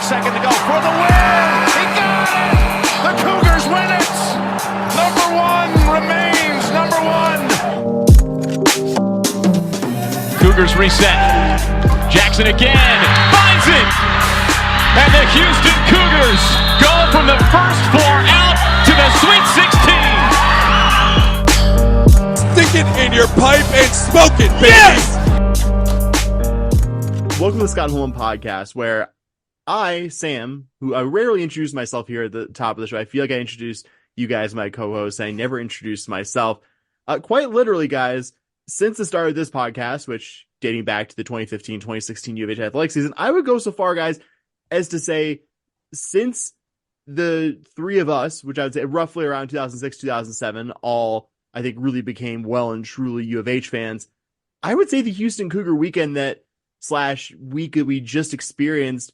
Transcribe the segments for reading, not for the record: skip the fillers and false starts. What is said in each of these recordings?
second to go for the win. He got it. The Cougars win it. Number one remains number one. Cougars reset. Jackson again finds it. And the Houston Cougars go from the first four out to the Sweet 16. Stick it in your pipe and smoke it, baby. Yes! Welcome to the Scott Holm podcast, where I, Sam, who I rarely introduce myself here at the top of the show. I feel like I introduced you guys, my co-hosts. I never introduced myself. Quite literally, guys, since the start of this podcast, which dating back to the 2015-2016 U of H athletic season, I would go so far, guys, as to say since the three of us, which I would say roughly around 2006, 2007, all I think really became well and truly U of H fans, I would say the Houston Cougar weekend /week that we just experienced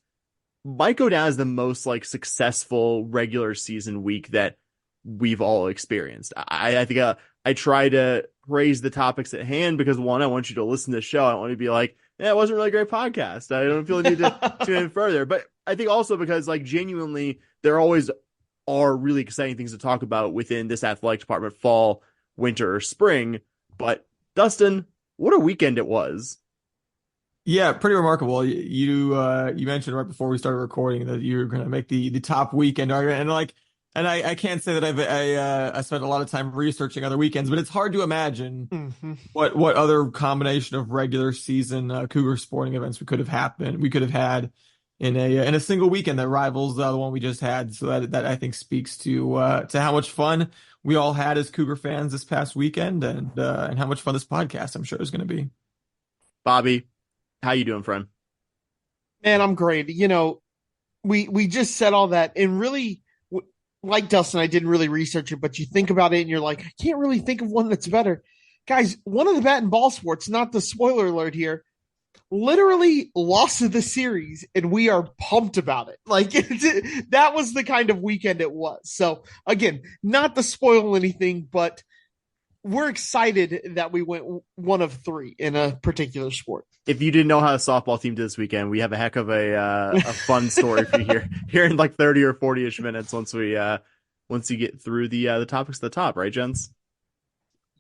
might go down as the most successful regular season week that we've all experienced. I think I try to praise the topics at hand because, one, I want you to listen to the show. I don't want you to be like, yeah, it wasn't a really great podcast. I don't feel the need to tune in further. But I think also because genuinely there always are really exciting things to talk about within this athletic department, fall, winter, or spring. But Dustin, what a weekend it was. Yeah, pretty remarkable. You mentioned right before we started recording that you were going to make the top weekend argument, and I can't say that I spent a lot of time researching other weekends, but it's hard to imagine what other combination of regular season Cougar sporting events we could have had in a single weekend that rivals the one we just had. So that I think speaks to how much fun we all had as Cougar fans this past weekend, and how much fun this podcast I'm sure is going to be. Bobby, how you doing, friend? Man, I'm great. We just said all that, and really, like Dustin, I didn't really research it, but you think about it and you're like, I can't really think of one that's better. Guys, one of the bat and ball sports, not the spoiler alert here, literally lost the series, and we are pumped about it. That was the kind of weekend it was. So again, not to spoil anything, but we're excited that we went one of three in a particular sport. If you didn't know how the softball team did this weekend, we have a heck of a fun story for you here in 30 or 40-ish minutes once you get through the topics at the top, right, gents?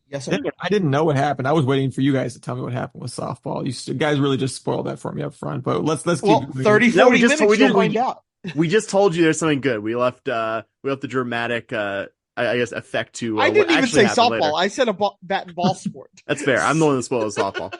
Yes, sir. I didn't know what happened. I was waiting for you guys to tell me what happened with softball. You guys really just spoiled that for me up front. But let's keep 30, 40 minutes, you'll find out. We just told you there's something good. We left the dramatic I guess effect to I didn't even say softball. Later. I said a bat and ball sport. That's fair. I'm the one that spoiled softball.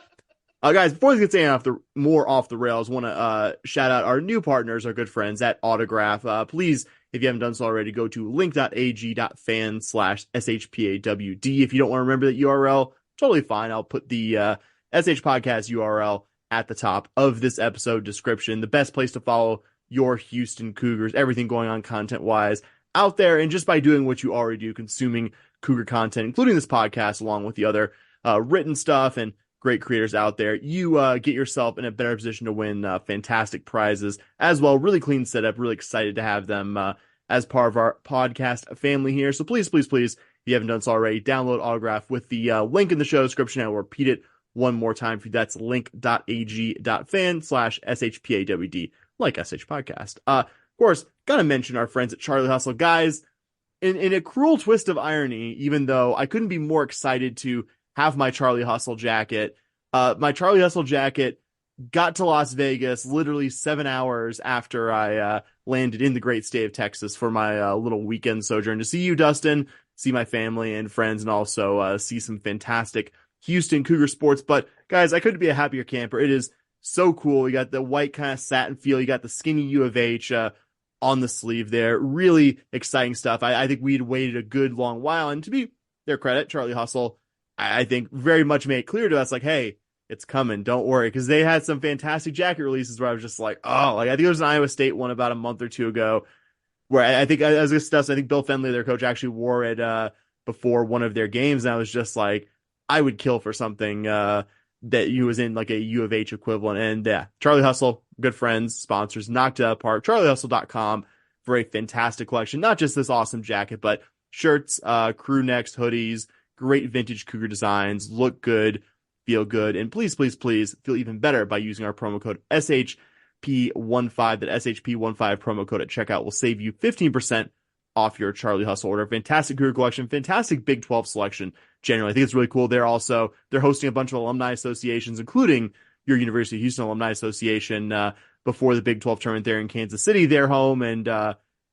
Guys, before we get more off the rails, want to shout out our new partners, our good friends at Autograph. Please, if you haven't done so already, go to link.ag.fan/SHPAWD. If you don't want to remember that URL, totally fine. I'll put the SH Podcast URL at the top of this episode description. The best place to follow your Houston Cougars, everything going on content-wise out there, and just by doing what you already do, consuming Cougar content, including this podcast, along with the other written stuff and great creators out there, you get yourself in a better position to win fantastic prizes as well. Really clean setup. Really excited to have them as part of our podcast family here. So please, please, please, if you haven't done so already, download Autograph with the link in the show description. I will repeat it one more time for you. That's link.ag.fan/SHPAWD, like SH Podcast. Of course, gotta mention our friends at Charlie Hustle. Guys, in a cruel twist of irony, even though I couldn't be more excited to have my Charlie Hustle jacket. My Charlie Hustle jacket got to Las Vegas literally 7 hours after I landed in the great state of Texas for my little weekend sojourn to see you, Dustin, see my family and friends, and also see some fantastic Houston Cougar sports. But guys, I couldn't be a happier camper. It is so cool. You got the white kind of satin feel. You got the skinny U of H on the sleeve there. Really exciting stuff. I think we'd waited a good long while, and to be their credit, Charlie Hustle, I think very much made it clear to us, hey, it's coming, don't worry, because they had some fantastic jacket releases where I was just I think there was an Iowa State one about a month or two ago where I think, as discussed, I think Bill Fenley, their coach, actually wore it before one of their games, and I was just I would kill for something that you was in a U of H equivalent. And yeah, Charlie Hustle, good friends, sponsors, knocked it out of the park. CharlieHustle.com for a fantastic collection, not just this awesome jacket, but shirts, crew necks, hoodies, great vintage Cougar designs, look good, feel good, and please, please, please feel even better by using our promo code SHP15. That SHP15 promo code at checkout will save you 15% off your Charlie Hustle order. Fantastic Cougar collection, fantastic Big 12 selection. Generally, I think it's really cool. They're hosting a bunch of alumni associations, including your University of Houston Alumni Association, before the Big 12 tournament there in Kansas City, their home, and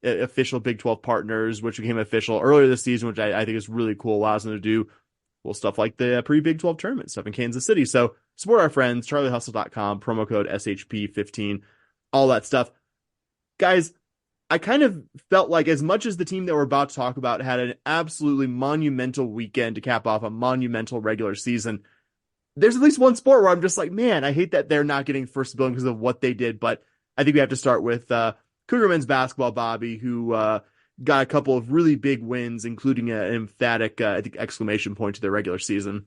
official Big 12 partners, which became official earlier this season, which I think is really cool. Allows them to do cool stuff like the pre-Big 12 tournament stuff in Kansas City. So support our friends, charliehustle.com, promo code SHP15, all that stuff. Guys, I kind of felt like as much as the team that we're about to talk about had an absolutely monumental weekend to cap off a monumental regular season, there's at least one sport where I'm just like, man, I hate that they're not getting first billing because of what they did. But I think we have to start with Cougar men's basketball, Bobby, who got a couple of really big wins, including an emphatic exclamation point to their regular season.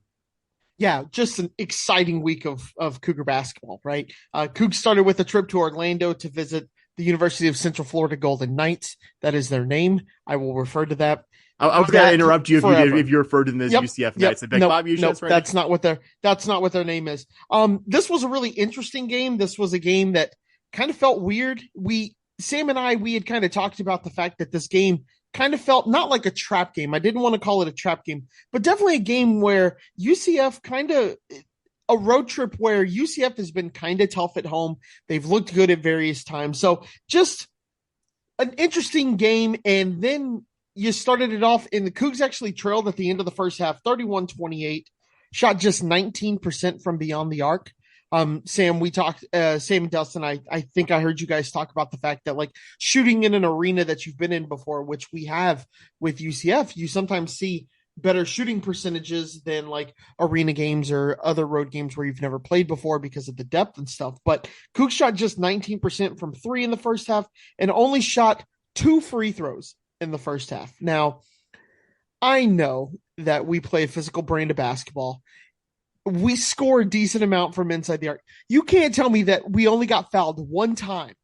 Yeah, just an exciting week of Cougar basketball, right? Coog started with a trip to Orlando to visit the University of Central Florida Golden Knights. That is their name. I will refer to that. I was going to interrupt you if you referred to them as UCF Knights. That's not what their name is. This was a really interesting game. This was a game that kind of felt weird. Sam and I had kind of talked about the fact that this game kind of felt not like a trap game. I didn't want to call it a trap game, but definitely a game where UCF a road trip where UCF has been kind of tough at home. They've looked good at various times. So just an interesting game. And then you started it off, and the Cougs actually trailed at the end of the first half, 31-28, shot just 19% from beyond the arc. Sam, we talked, Sam and Dustin, I think I heard you guys talk about the fact that like shooting in an arena that you've been in before, which we have with UCF, you sometimes see better shooting percentages than like arena games or other road games where you've never played before because of the depth and stuff. But Coog shot just 19% from 3 in the first half and only shot 2 free throws in the first half. Now, I know that we play a physical brand of basketball. We score a decent amount from inside the arc. You can't tell me that we only got fouled one time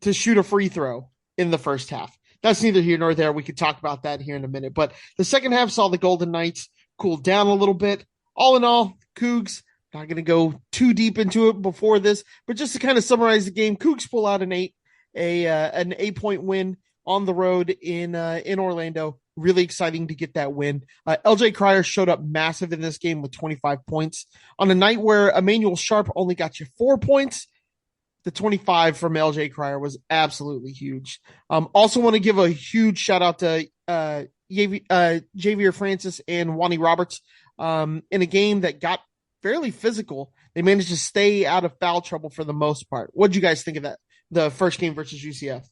to shoot a free throw in the first half. That's neither here nor there. We could talk about that here in a minute. But the second half saw the Golden Knights cool down a little bit. All in all, Cougs, not going to go too deep into it before this, but just to kind of summarize the game, Cougs pull out an 8-point win on the road in Orlando. Really exciting to get that win. LJ Cryer showed up massive in this game with 25 points. On a night where Emmanuel Sharp only got you 4 points, the 25 from LJ Cryer was absolutely huge. Also want to give a huge shout out to Javier Francis and Wani Roberts in a game that got fairly physical. They managed to stay out of foul trouble for the most part. What did you guys think of that? The first game versus UCF?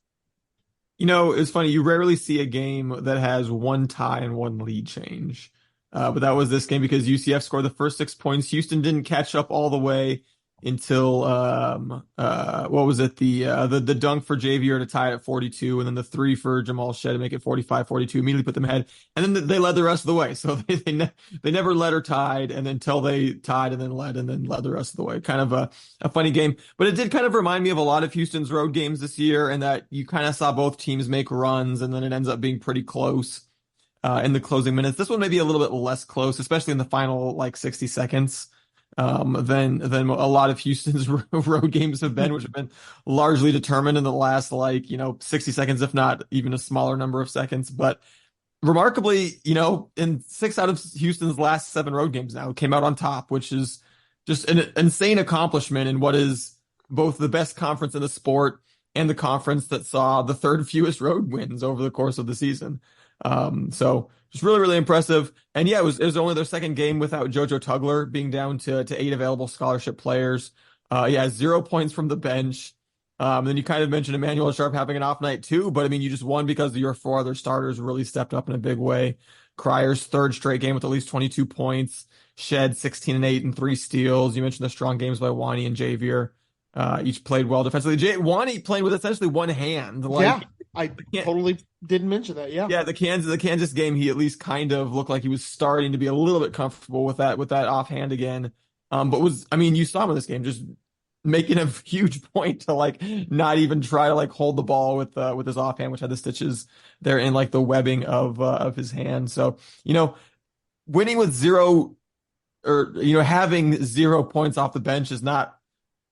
You know, it's funny. You rarely see a game that has one tie and one lead change. But that was this game because UCF scored the first 6 points. Houston didn't catch up all the way until what was it? The dunk for Javier to tie it at 42, and then the 3 for Jamal Shea to make it 45-42, immediately put them ahead. And then they led the rest of the way. So they never led or tied, and until they tied and then led the rest of the way. Kind of a funny game. But it did kind of remind me of a lot of Houston's road games this year, and that you kind of saw both teams make runs, and then it ends up being pretty close in the closing minutes. This one may be a little bit less close, especially in the final 60 seconds. Than a lot of Houston's road games have been, which have been largely determined in the last 60 seconds, if not even a smaller number of seconds. But remarkably, in 6 out of Houston's last 7 road games now came out on top, which is just an insane accomplishment in what is both the best conference in the sport and the conference that saw the 3rd fewest road wins over the course of the season. So just really, really impressive. And yeah, it was only their second game without JoJo Tugler, being down to 8 available scholarship players. 0 points from the bench. Then you kind of mentioned Emmanuel Sharp having an off night too, but I mean, you just won because your 4 other starters really stepped up in a big way. Crier's 3rd straight game with at least 22 points. Shed 16 and 8 and 3 steals. You mentioned the strong games by Wani and Javier. Each played well defensively. Wani playing with essentially one hand. I totally didn't mention that. Yeah. The Kansas game, he at least kind of looked like he was starting to be a little bit comfortable with that offhand again. You saw him in this game just making a huge point to not even try to having the ball with his offhand, which had the stitches there in the webbing of his hand. So, winning with 0 or having 0 points off the bench is not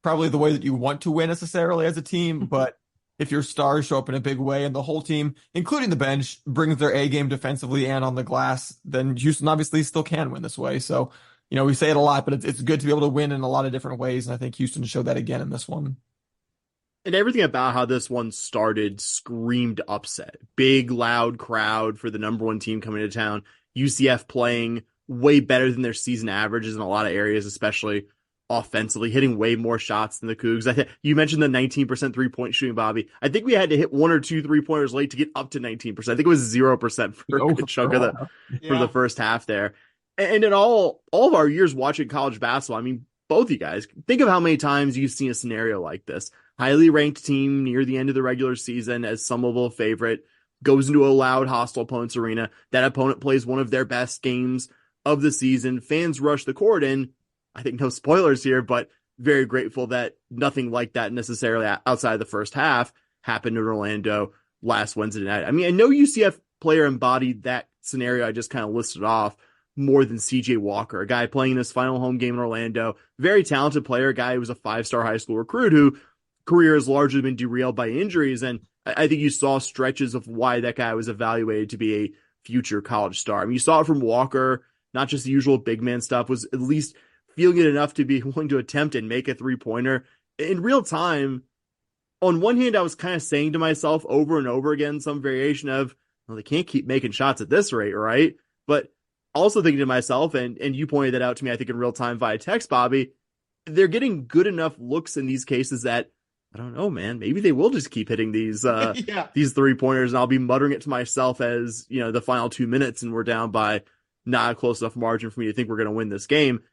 probably the way that you want to win necessarily as a team, but if your stars show up in a big way and the whole team, including the bench, brings their A game defensively and on the glass, then Houston obviously still can win this way. So, we say it a lot, but it's good to be able to win in a lot of different ways. And I think Houston showed that again in this one. And everything about how this one started screamed upset. Big, loud crowd for the number one team coming to town. UCF playing way better than their season averages in a lot of areas, especially offensively, hitting way more shots than the Cougs. You mentioned the 19% 3-point shooting, Bobby. I think we had to hit 1 or 2 3-pointers late to get up to 19%. I think it was 0% for a good chunk of for the first half there. And in all of our years watching college basketball, I mean, both of you guys, think of how many times you've seen a scenario like this. Highly ranked team near the end of the regular season as some level of favorite, goes into a loud, hostile opponent's arena. That opponent plays one of their best games of the season. Fans rush the court, and I think no spoilers here, but very grateful that nothing like that necessarily outside of the first half happened in Orlando last Wednesday night. I mean, I know UCF player embodied that scenario I just kind of listed off more than CJ Walker, a guy playing in his final home game in Orlando. Very talented player, a guy who was a 5-star high school recruit who career has largely been derailed by injuries. And I think you saw stretches of why that guy was evaluated to be a future college star. I mean, you saw it from Walker, not just the usual big man stuff, was at least feeling it enough to be willing to attempt and make a 3-pointer in real time. On one hand, I was kind of saying to myself over and over again, some variation of, well, they can't keep making shots at this rate, right? But also thinking to myself, and you pointed that out to me, I think in real time via text, Bobby, they're getting good enough looks in these cases that, I don't know, man, maybe they will just keep hitting these, these 3-pointers, and I'll be muttering it to myself as, the final 2 minutes and we're down by not a close enough margin for me to think we're going to win this game.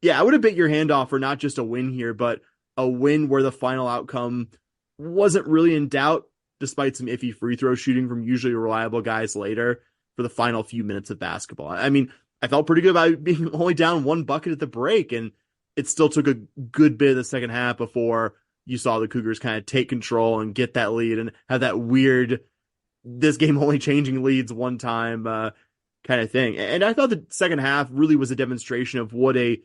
Yeah, I would have bit your hand off for not just a win here, but a win where the final outcome wasn't really in doubt, despite some iffy free throw shooting from usually reliable guys later for the final few minutes of basketball. I mean, I felt pretty good about being only down 1 bucket at the break, and it still took a good bit of the second half before you saw the Cougars kind of take control and get that lead and have that weird, this game only changing leads one time kind of thing. And I thought the second half really was a demonstration of what a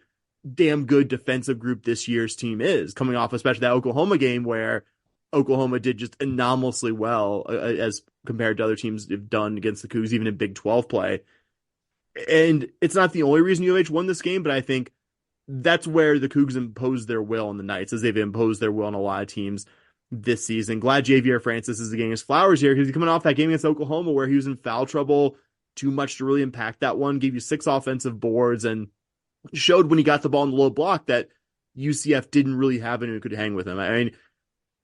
damn good defensive group this year's team is, coming off especially that Oklahoma game where Oklahoma did just anomalously well as compared to other teams have done against the Cougs, even in Big 12 play. And it's not the only reason UH won this game, but I think that's where the Cougs imposed their will on the Knights, as they've imposed their will on a lot of teams this season. Glad Javier Francis is getting his flowers here because he's coming off that game against Oklahoma where he was in foul trouble too much to really impact that one, gave you 6 offensive boards, and showed when he got the ball in the low block that UCF didn't really have anyone who could hang with him. I mean,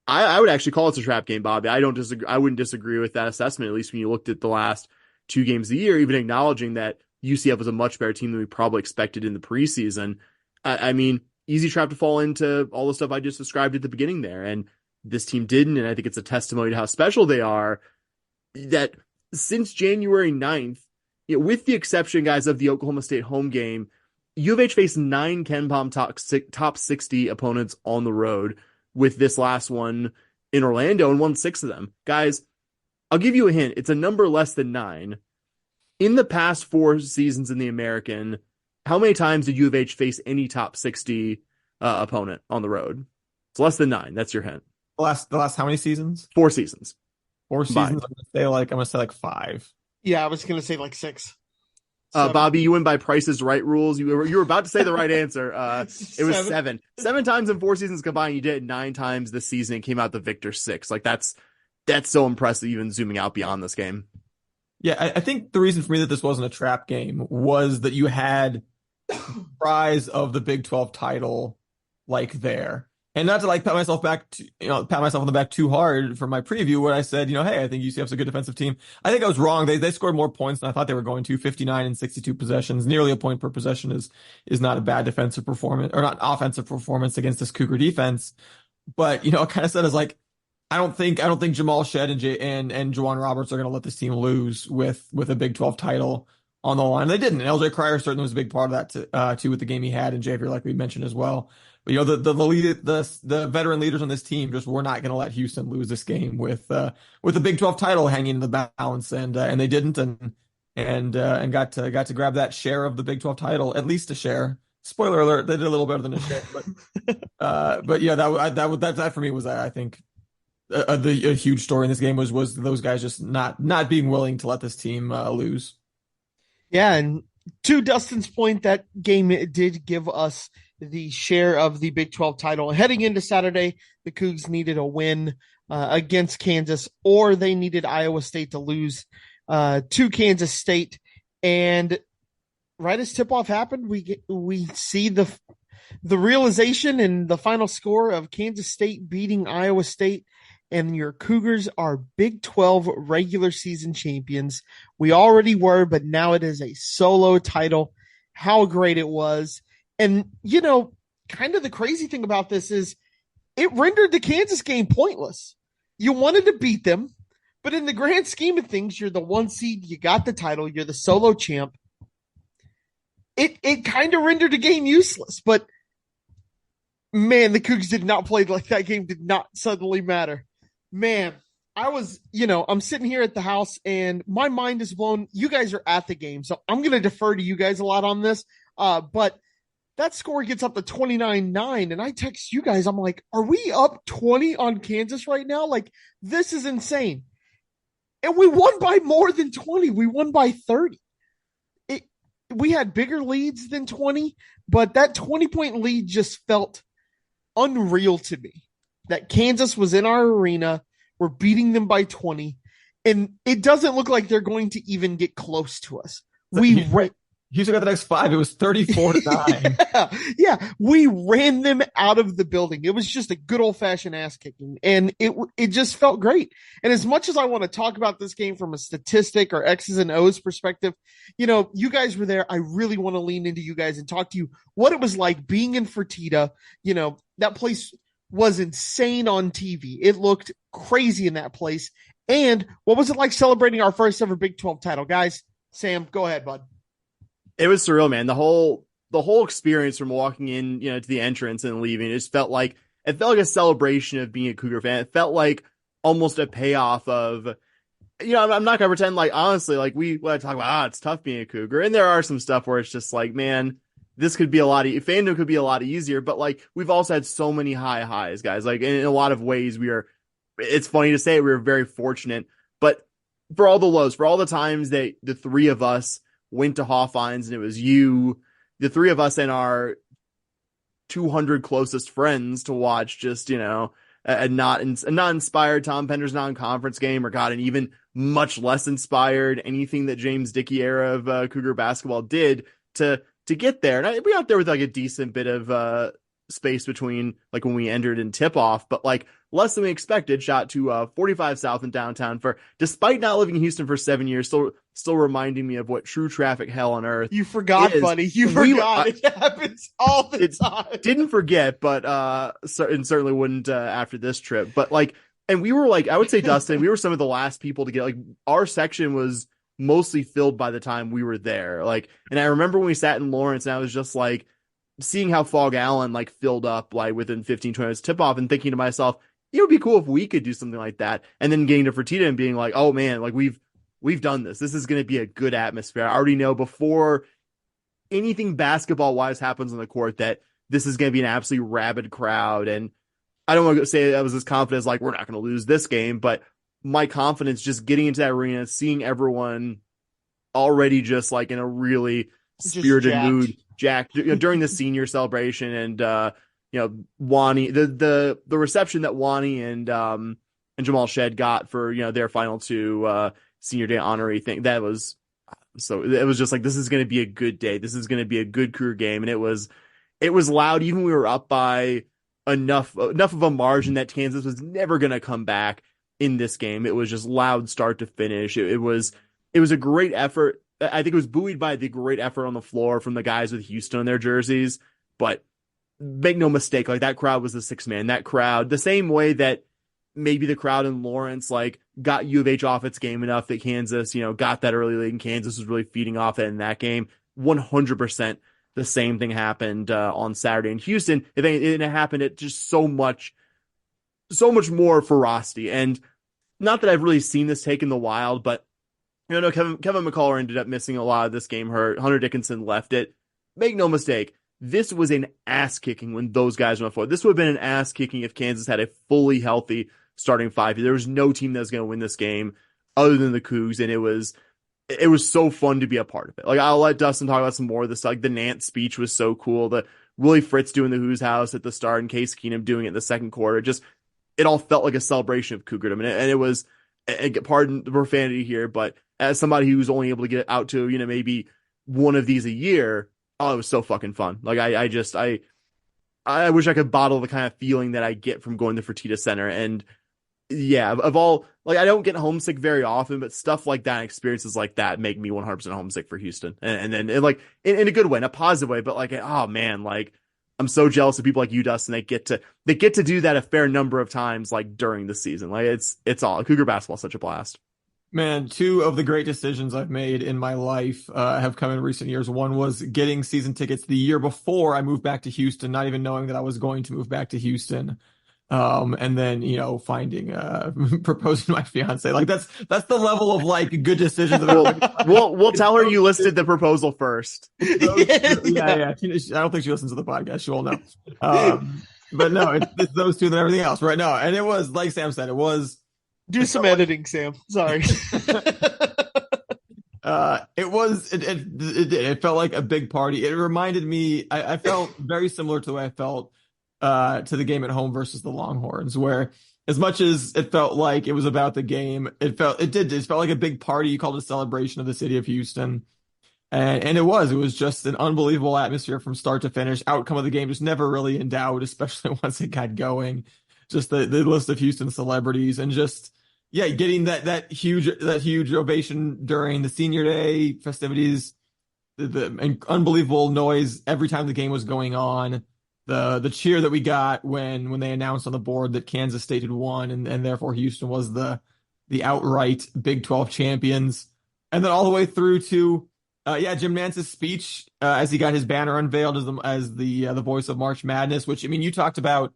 I would actually call it a trap game, Bobby. I wouldn't disagree with that assessment, at least when you looked at the last 2 games of the year, even acknowledging that UCF was a much better team than we probably expected in the preseason. I mean, easy trap to fall into all the stuff I just described at the beginning there. And this team didn't. And I think it's a testimony to how special they are that since January 9th, with the exception, guys, of the Oklahoma State home game, U of H faced 9 KenPom top 60 opponents on the road, with this last one in Orlando, and won 6 of them. Guys, I'll give you a hint. It's a number less than 9. In the past 4 seasons in the American, how many times did U of H face any top 60 opponent on the road? It's less than 9. That's your hint. The last how many seasons? 4 seasons. 4 seasons. I'm gonna say like 5. Yeah, I was gonna say like 6. Bobby, you went by Price's Right rules. You were about to say the right answer. It was 7. 7 times in 4 seasons combined. You did it 9 times this season and came out the victor 6. Like that's so impressive, even zooming out beyond this game. Yeah, I think the reason for me that this wasn't a trap game was that you had prize of the Big 12 title like there. And not to like pat myself on the back too hard for my preview when I said, hey, I think UCF's a good defensive team. I think I was wrong. They scored more points than I thought they were going to. 59 and 62 possessions, nearly a point per possession is not a bad defensive performance, or not offensive performance against this Cougar defense. But I kind of said is like, I don't think Jamal Shed and Juwan Roberts are going to let this team lose with a Big 12 title on the line. They didn't. And LJ Cryer certainly was a big part of that too, with the game he had, and Javier, like we mentioned as well. But the veteran leaders on this team just were not going to let Houston lose this game with the Big 12 title hanging in the balance, and they didn't, and got to grab that share of the Big 12 title, at least a share. Spoiler alert, they did a little better than it should, but yeah, that for me was, I think, a huge story in this game was those guys just not being willing to let this team lose. Yeah, and to Dustin's point, that game did give us the share of the Big 12 title. Heading into Saturday, the Cougs needed a win against Kansas, or they needed Iowa State to lose to Kansas State. And right as tip-off happened, we see the realization and the final score of Kansas State beating Iowa State, and your Cougars are Big 12 regular season champions. We already were, but now it is a solo title. How great it was. And, kind of the crazy thing about this is it rendered the Kansas game pointless. You wanted to beat them, but in the grand scheme of things, you're the 1 seed, you got the title, you're the solo champ. It kind of rendered the game useless, but man, the Cougs did not play like that game did not suddenly matter. Man, I was, I'm sitting here at the house and my mind is blown. You guys are at the game, so I'm going to defer to you guys a lot on this. But that score gets up to 29-9, and I text you guys. I'm like, are we up 20 on Kansas right now? Like, this is insane. And we won by more than 20. We won by 30. We had bigger leads than 20, but that 20-point lead just felt unreal to me. That Kansas was in our arena, we're beating them by 20, and it doesn't look like they're going to even get close to us. Houston got the next 5. It was 34-9. Yeah, we ran them out of the building. It was just a good old-fashioned ass kicking, and it just felt great. And as much as I want to talk about this game from a statistic or X's and O's perspective, you guys were there. I really want to lean into you guys and talk to you what it was like being in Fertitta. That place was insane on TV. It looked crazy in that place. And what was it like celebrating our first ever Big 12 title? Guys, Sam, go ahead, bud. It was surreal, man. The whole experience from walking in, to the entrance and leaving, it felt like a celebration of being a Cougar fan. It felt like almost a payoff of, I'm not gonna pretend like, honestly, like we want to talk about, it's tough being a Cougar, and there are some stuff where it's just like, man, this could be fandom could be a lot easier, but like we've also had so many high highs, guys. Like in a lot of ways, it's funny to say we're very fortunate, but for all the lows, for all the times that the three of us went to Hofheinz and it was the three of us and our 200 closest friends to watch just, a not inspired Tom Pender's non-conference game, or got an even much less inspired anything that James Dickey era of Cougar basketball did to get there. And we got there with like a decent bit of space between like when we entered in tip off, but like less than we expected. Shot to 45 South in downtown despite not living in Houston for 7 years, still reminding me of what true traffic hell on earth. You forgot, buddy. You forgot. It happens all the time. Didn't forget, but and certainly wouldn't after this trip. But like, and we were like, I would say, Dustin, we were some of the last people to get, like, our section was mostly filled by the time we were there. Like, and I remember when we sat in Lawrence and I was just like seeing how Fog Allen like filled up like within 15, 20 minutes tip off and thinking to myself, it would be cool if we could do something like that. And then getting to Fertitta and being like, oh man, like we've done this. This is going to be a good atmosphere. I already know before anything basketball wise happens on the court that this is going to be an absolutely rabid crowd. And I don't want to say I was as confident as like, we're not going to lose this game, but my confidence just getting into that arena, seeing everyone already just like in a really spirited mood, Jack, during the senior celebration, and Wani, the reception that Wani and Jamal Shed got for their final two senior day honoree thing, that was so. It was just like, this is going to be a good day. This is going to be a good career game, and it was loud. Even we were up by enough of a margin that Kansas was never going to come back in this game. It was just loud start to finish. It was a great effort. I think it was buoyed by the great effort on the floor from the guys with Houston on their jerseys. But make no mistake, like that crowd was the sixth man. That crowd, the same way that maybe the crowd in Lawrence like got U of H off its game enough that Kansas, got that early lead, and Kansas was really feeding off it in that game. 100% the same thing happened on Saturday in Houston. It happened at just so much more ferocity. And not that I've really seen this take in the wild, but Kevin McCullough ended up missing a lot of this game hurt. Hunter Dickinson left it. Make no mistake, this was an ass kicking when those guys went forward. This would have been an ass kicking if Kansas had a fully healthy starting five. There was no team that was going to win this game other than the Cougs, and it was so fun to be a part of it. Like, I'll let Dustin talk about some more of this. Like, the Nance speech was so cool. The Willie Fritz doing the Who's House at the start and Case Keenum doing it in the second quarter. It all felt like a celebration of Cougardom. And it was, pardon the profanity here, but as somebody who's only able to get out to, maybe one of these a year, oh, it was so fucking fun. Like, I wish I could bottle the kind of feeling that I get from going to Fertitta Center. And yeah, of all, like, I don't get homesick very often, but stuff like that, experiences like that make me 100% homesick for Houston. And then like in a good way, in a positive way, but like, oh man, like, I'm so jealous of people like you, Dustin. They get to do that a fair number of times, like during the season. Like, it's all Cougar basketball is such a blast. Man, two of the great decisions I've made in my life have come in recent years. One was getting season tickets the year before I moved back to Houston, not even knowing that I was going to move back to Houston. And then, finding, proposing to my fiance. Like, that's the level of like good decisions. We'll tell her you listed the proposal first. Yeah. I don't think she listens to the podcast. She will know. But no, it's those two and everything else, right? No. And it was, like Sam said, do some editing, Sam. Sorry. It felt like a big party. It reminded me, I felt very similar to the way I felt to the game at home versus the Longhorns, where as much as it felt like it was about the game, it felt like a big party. You called it a celebration of the city of Houston. And it was just an unbelievable atmosphere from start to finish. Outcome of the game just never really in doubt, especially once it got going. Just the list of Houston celebrities and just, yeah, getting that huge ovation during the senior day festivities, the unbelievable noise every time the game was going on. The cheer that we got when they announced on the board that Kansas State had won and therefore Houston was the outright Big 12 champions. And then all the way through to Jim Nance's speech as he got his banner unveiled as the voice of March Madness, which, I mean, you talked about,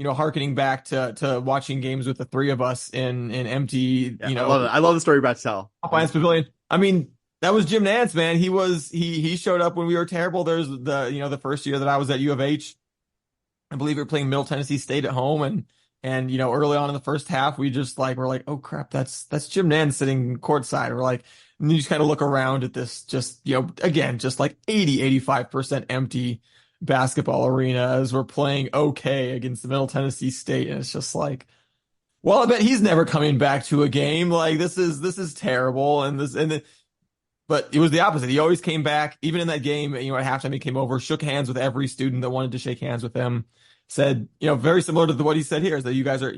harkening back to watching games with the three of us in empty, I love it. I love the story you're about to tell. Alliance Pavilion. I mean, that was Jim Nance, man. He showed up when we were terrible. There's the first year that I was at U of H. I believe we were playing Middle Tennessee State at home, and early on in the first half, we just we're like, oh crap, that's Jim Nance sitting courtside. We're like, and you just kind of look around at this, just again, just like 85% empty basketball arena as we're playing okay against the Middle Tennessee State, and it's just like, well, I bet he's never coming back to a game. Like, this is terrible, but it was the opposite. He always came back, even in that game. At halftime, he came over, shook hands with every student that wanted to shake hands with him. Said, very similar to what he said here, is that you guys are,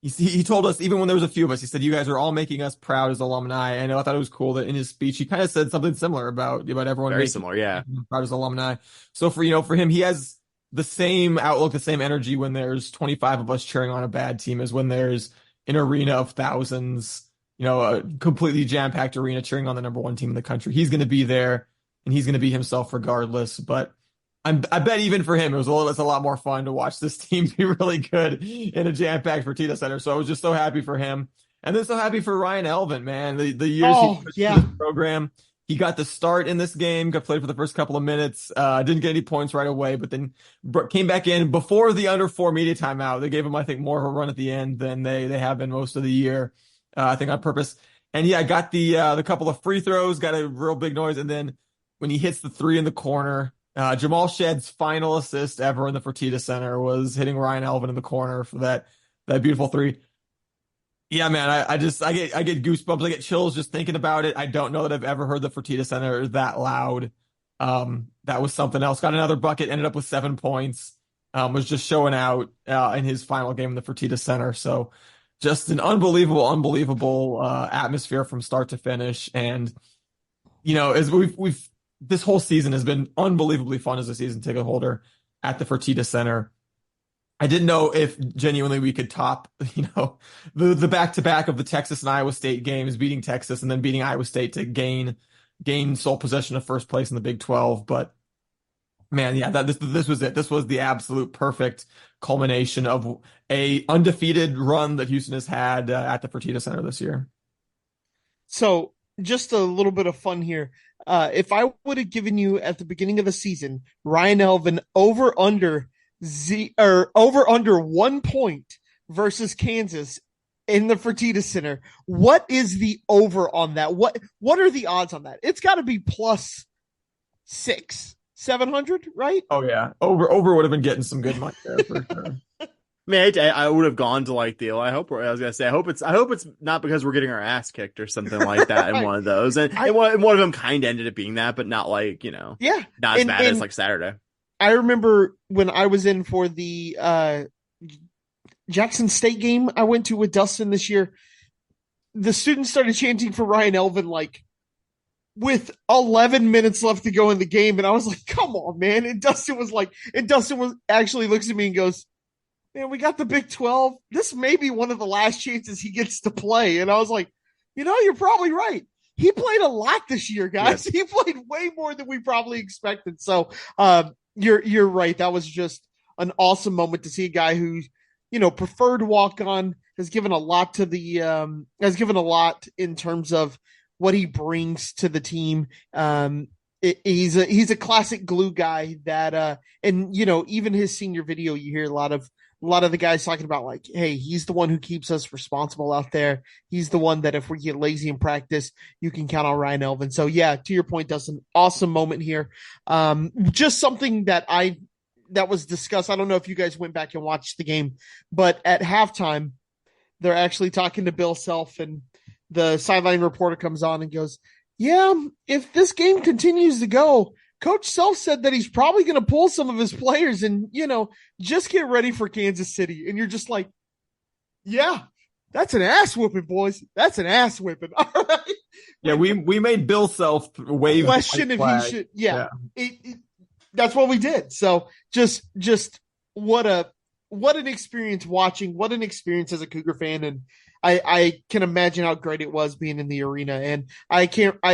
he told us, even when there was a few of us, he said, you guys are all making us proud as alumni. And I thought it was cool that in his speech, he kind of said something similar about everyone. Very similar, yeah. Proud as alumni. So for him, he has the same outlook, the same energy when there's 25 of us cheering on a bad team as when there's an arena of thousands, a completely jam-packed arena cheering on the number one team in the country. He's going to be there, and he's going to be himself regardless. But I bet even for him, it's a lot more fun to watch this team be really good in a jam-packed Fertitta Center. So I was just so happy for him. And then so happy for Ryan Elvin, man. The years he put in this program, he got the start in this game, got played for the first couple of minutes, didn't get any points right away, but then came back in before the under 4 media timeout. They gave him, I think, more of a run at the end than they have been most of the year. I think on purpose. And yeah, got the couple of free throws, got a real big noise. And then when he hits the three in the corner, Jamal Shedd's final assist ever in the Fertitta Center was hitting Ryan Elvin in the corner for that beautiful three. Yeah, man, I get goosebumps. I get chills just thinking about it. I don't know that I've ever heard the Fertitta Center that loud. That was something else. Got another bucket, ended up with 7 points. Was just showing out in his final game in the Fertitta Center. So just an unbelievable atmosphere from start to finish. And, as we've this whole season has been unbelievably fun as a season ticket holder at the Fertitta Center. I didn't know if genuinely we could top, the back-to-back of the Texas and Iowa State games, beating Texas and then beating Iowa State to gain sole possession of first place in the Big 12. But man, yeah, this was it. This was the absolute perfect culmination of a undefeated run that Houston has had at the Fertitta Center this year. So just a little bit of fun here. If I would have given you at the beginning of the season, Ryan Elvin over 1 point versus Kansas in the Fertitta Center, what is the over on that? What are the odds on that? It's got to be plus 700, right? Oh yeah, over would have been getting some good money there for sure. Man, I would have gone to like the. I was gonna say. I hope it's not because we're getting our ass kicked or something like that in one of those. And one of them kind of ended up being that, but not like Yeah, not as bad as like Saturday. I remember when I was in for the Jackson State game I went to with Dustin this year. The students started chanting for Ryan Elvin like with 11 minutes left to go in the game, and I was like, "Come on, man!" And Dustin was actually looks at me and goes, "Man, we got the Big 12. This may be one of the last chances he gets to play." And I was like, you're probably right. He played a lot this year, guys. Yes. He played way more than we probably expected. So you're right. That was just an awesome moment to see a guy who, preferred walk on, has given a lot to the in terms of what he brings to the team. He's a classic glue guy that and even his senior video, you hear a lot of the guys talking about like, hey, he's the one who keeps us responsible out there. He's the one that if we get lazy in practice, you can count on Ryan Elvin. So yeah, to your point, Dustin, awesome moment here. Just something that was discussed. I don't know if you guys went back and watched the game, but at halftime, they're actually talking to Bill Self, and the sideline reporter comes on and goes, yeah, if this game continues to go, Coach Self said that he's probably going to pull some of his players and, just get ready for Kansas City. And you're just like, yeah, that's an ass whipping, boys. That's an ass whipping. All right. Yeah, we made Bill Self wave. Question if he should. Yeah. That's what we did. So just what an experience watching, what an experience as a Cougar fan. And I can imagine how great it was being in the arena. And I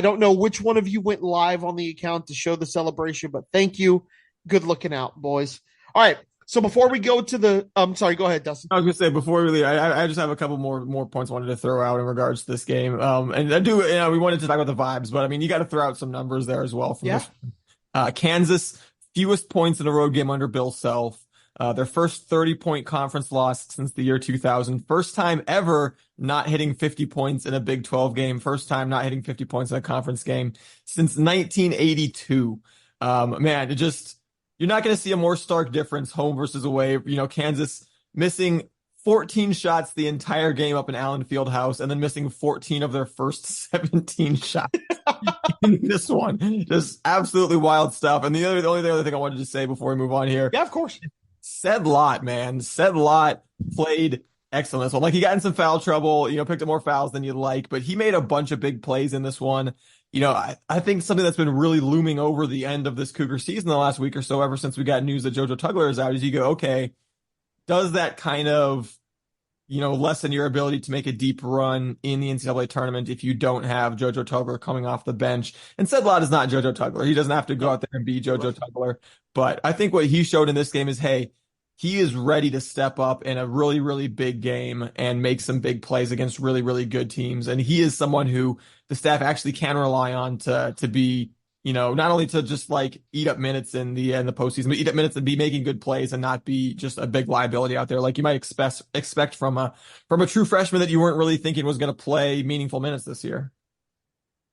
don't know which one of you went live on the account to show the celebration, but thank you. Good looking out, boys. All right. So before we go to sorry, go ahead, Dustin. I was gonna say before we leave, I just have a couple more points I wanted to throw out in regards to this game. And I do, we wanted to talk about the vibes, but I mean, you got to throw out some numbers there as well. From this. Kansas, fewest points in a road game under Bill Self. Their first 30-point conference loss since the year 2000. First time ever not hitting 50 points in a Big 12 game. First time not hitting 50 points in a conference game since 1982. Man, you're not going to see a more stark difference home versus away. Kansas missing 14 shots the entire game up in Allen Fieldhouse, and then missing 14 of their first 17 shots in this one. Just absolutely wild stuff. And the only other thing I wanted to say before we move on here. Yeah, of course. Said Lot, man. Said Lot played excellent. So, he got in some foul trouble, picked up more fouls than you'd like, but he made a bunch of big plays in this one. I think something that's been really looming over the end of this Cougar season the last week or so, ever since we got news that JoJo Tugler is out, is you go, okay, does that kind of, lessen your ability to make a deep run in the NCAA tournament if you don't have JoJo Tugler coming off the bench? And Said Lot is not JoJo Tugler. He doesn't have to go out there and be JoJo Tugler. But I think what he showed in this game is, hey, he is ready to step up in a really, really big game and make some big plays against really, really good teams. And he is someone who the staff actually can rely on to be, not only to just eat up minutes in the postseason, but eat up minutes and be making good plays and not be just a big liability out there like you might expect from a true freshman that you weren't really thinking was going to play meaningful minutes this year.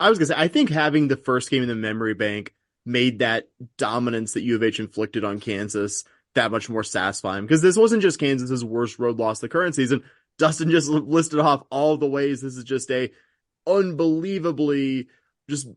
I was going to say, I think having the first game in the memory bank made that dominance that U of H inflicted on Kansas that much more satisfying, because this wasn't just Kansas's worst road loss the current season. Dustin just listed off all the ways this is just a unbelievably just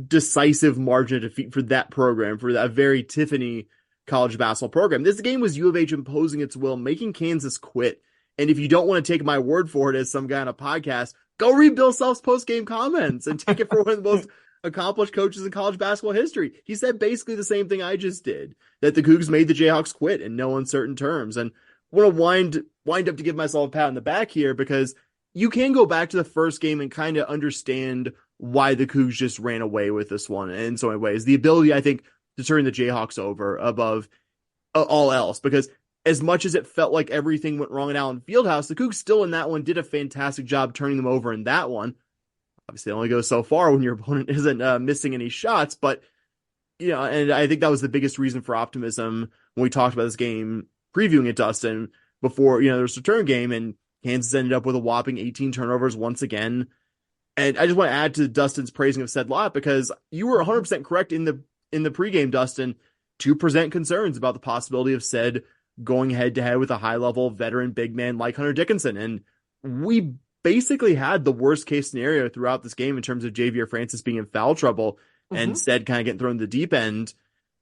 decisive margin of defeat for that program, for that very Tiffany college basketball program. This game was U of H imposing its will, making Kansas quit. And if you don't want to take my word for it as some guy on a podcast, go read Bill Self's post-game comments and take it for one of the most accomplished coaches in college basketball history. He said basically the same thing I just did, that the Cougs made the Jayhawks quit in no uncertain terms. And I want to wind up to give myself a pat on the back here, because you can go back to the first game and kind of understand why the Cougs just ran away with this one in so many ways. The ability, I think, to turn the Jayhawks over above all else, because as much as it felt like everything went wrong in Allen Fieldhouse, the Cougs still in that one did a fantastic job turning them over in that one. obviously it only goes so far when your opponent isn't missing any shots, but and I think that was the biggest reason for optimism when we talked about this game, previewing it, Dustin, before, there was a return game, and Kansas ended up with a whopping 18 turnovers once again. And I just want to add to Dustin's praising of said lot, because you were 100% correct in the pregame, Dustin, to present concerns about the possibility of said going head to head with a high level veteran big man like Hunter Dickinson. And we basically had the worst case scenario throughout this game in terms of Javier Francis being in foul trouble and said kind of getting thrown to the deep end.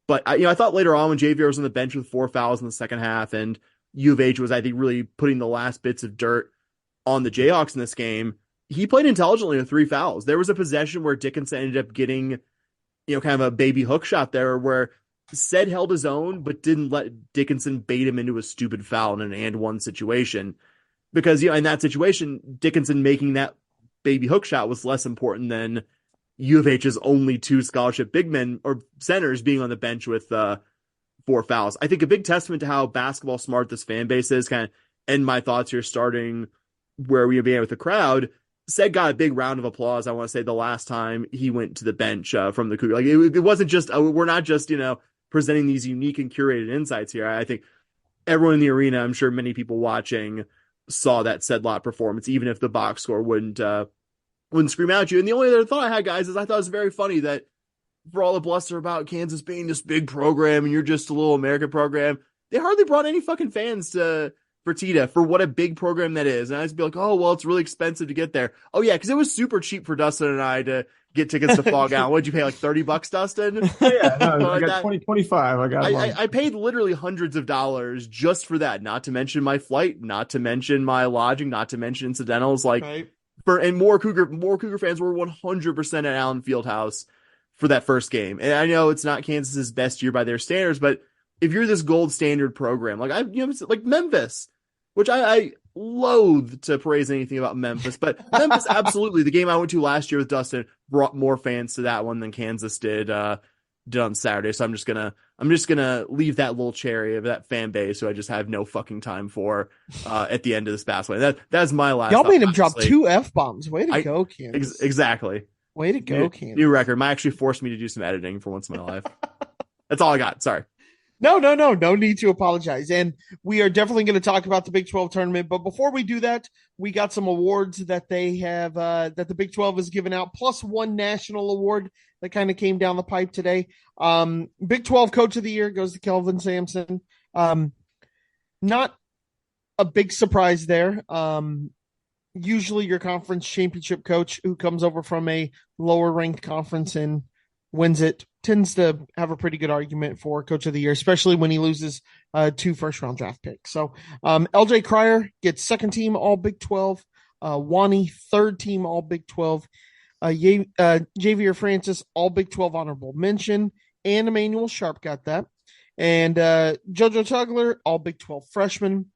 But I thought later on, when Javier was on the bench with 4 fouls in the second half, and U of H was, I think, really putting the last bits of dirt on the Jayhawks in this game, he played intelligently with 3 fouls. There was a possession where Dickinson ended up getting, kind of a baby hook shot there, where Said held his own, but didn't let Dickinson bait him into a stupid foul in an and-one situation. Because, in that situation, Dickinson making that baby hook shot was less important than U of H's only 2 scholarship big men or centers being on the bench with 4 fouls. I think a big testament to how basketball smart this fan base is, kind of end my thoughts here, starting where we began with the crowd. Said got a big round of applause, I want to say, the last time he went to the bench from the Cougar. Like, it wasn't just, we're not just, presenting these unique and curated insights here. I think everyone in the arena, I'm sure many people watching, saw that said lot performance, even if the box score wouldn't scream out at you. And the only other thought I had, guys, is I thought it was very funny that for all the bluster about Kansas being this big program and you're just a little American program, they hardly brought any fucking fans to Fertitta for what a big program that is. And I just be like, oh, well, it's really expensive to get there. Oh yeah, because it was super cheap for Dustin and I to get tickets to Fog Out. What'd you pay, like $30, Dustin? Yeah, no, I got 25. I paid literally hundreds of dollars just for that, not to mention my flight, not to mention my lodging, not to mention incidentals. Like, Right. And more Cougar fans were 100% at Allen Fieldhouse for that first game. And I know it's not Kansas's best year by their standards, but if you're this gold standard program, like like Memphis, which I loathe to praise anything about Memphis, but Memphis, absolutely, the game I went to last year with Dustin brought more fans to that one than Kansas did on Saturday. So I'm just gonna leave that little cherry of that fan base who I just have no fucking time for at the end of this basketball. That's my last. Y'all made him honestly. drop 2 F-bombs. Way to go, Kansas. Exactly. Way to go, Kansas. New record. Might actually force me to do some editing for once in my life. That's all I got. Sorry. No need to apologize. And we are definitely going to talk about the Big 12 tournament. But before we do that, we got some awards that they have, that the Big 12 has given out, plus one national award that kind of came down the pipe today. Big 12 Coach of the Year goes to Kelvin Sampson. Not a big surprise there. Usually your conference championship coach who comes over from a lower ranked conference and wins it tends to have a pretty good argument for Coach of the Year, especially when he loses 2 first-round draft picks. So LJ Cryer gets second team All Big 12, Wani third team All Big 12, Javier Francis All Big 12 honorable mention, and Emmanuel Sharp got that, and JoJo Tugler All Big 12 freshman.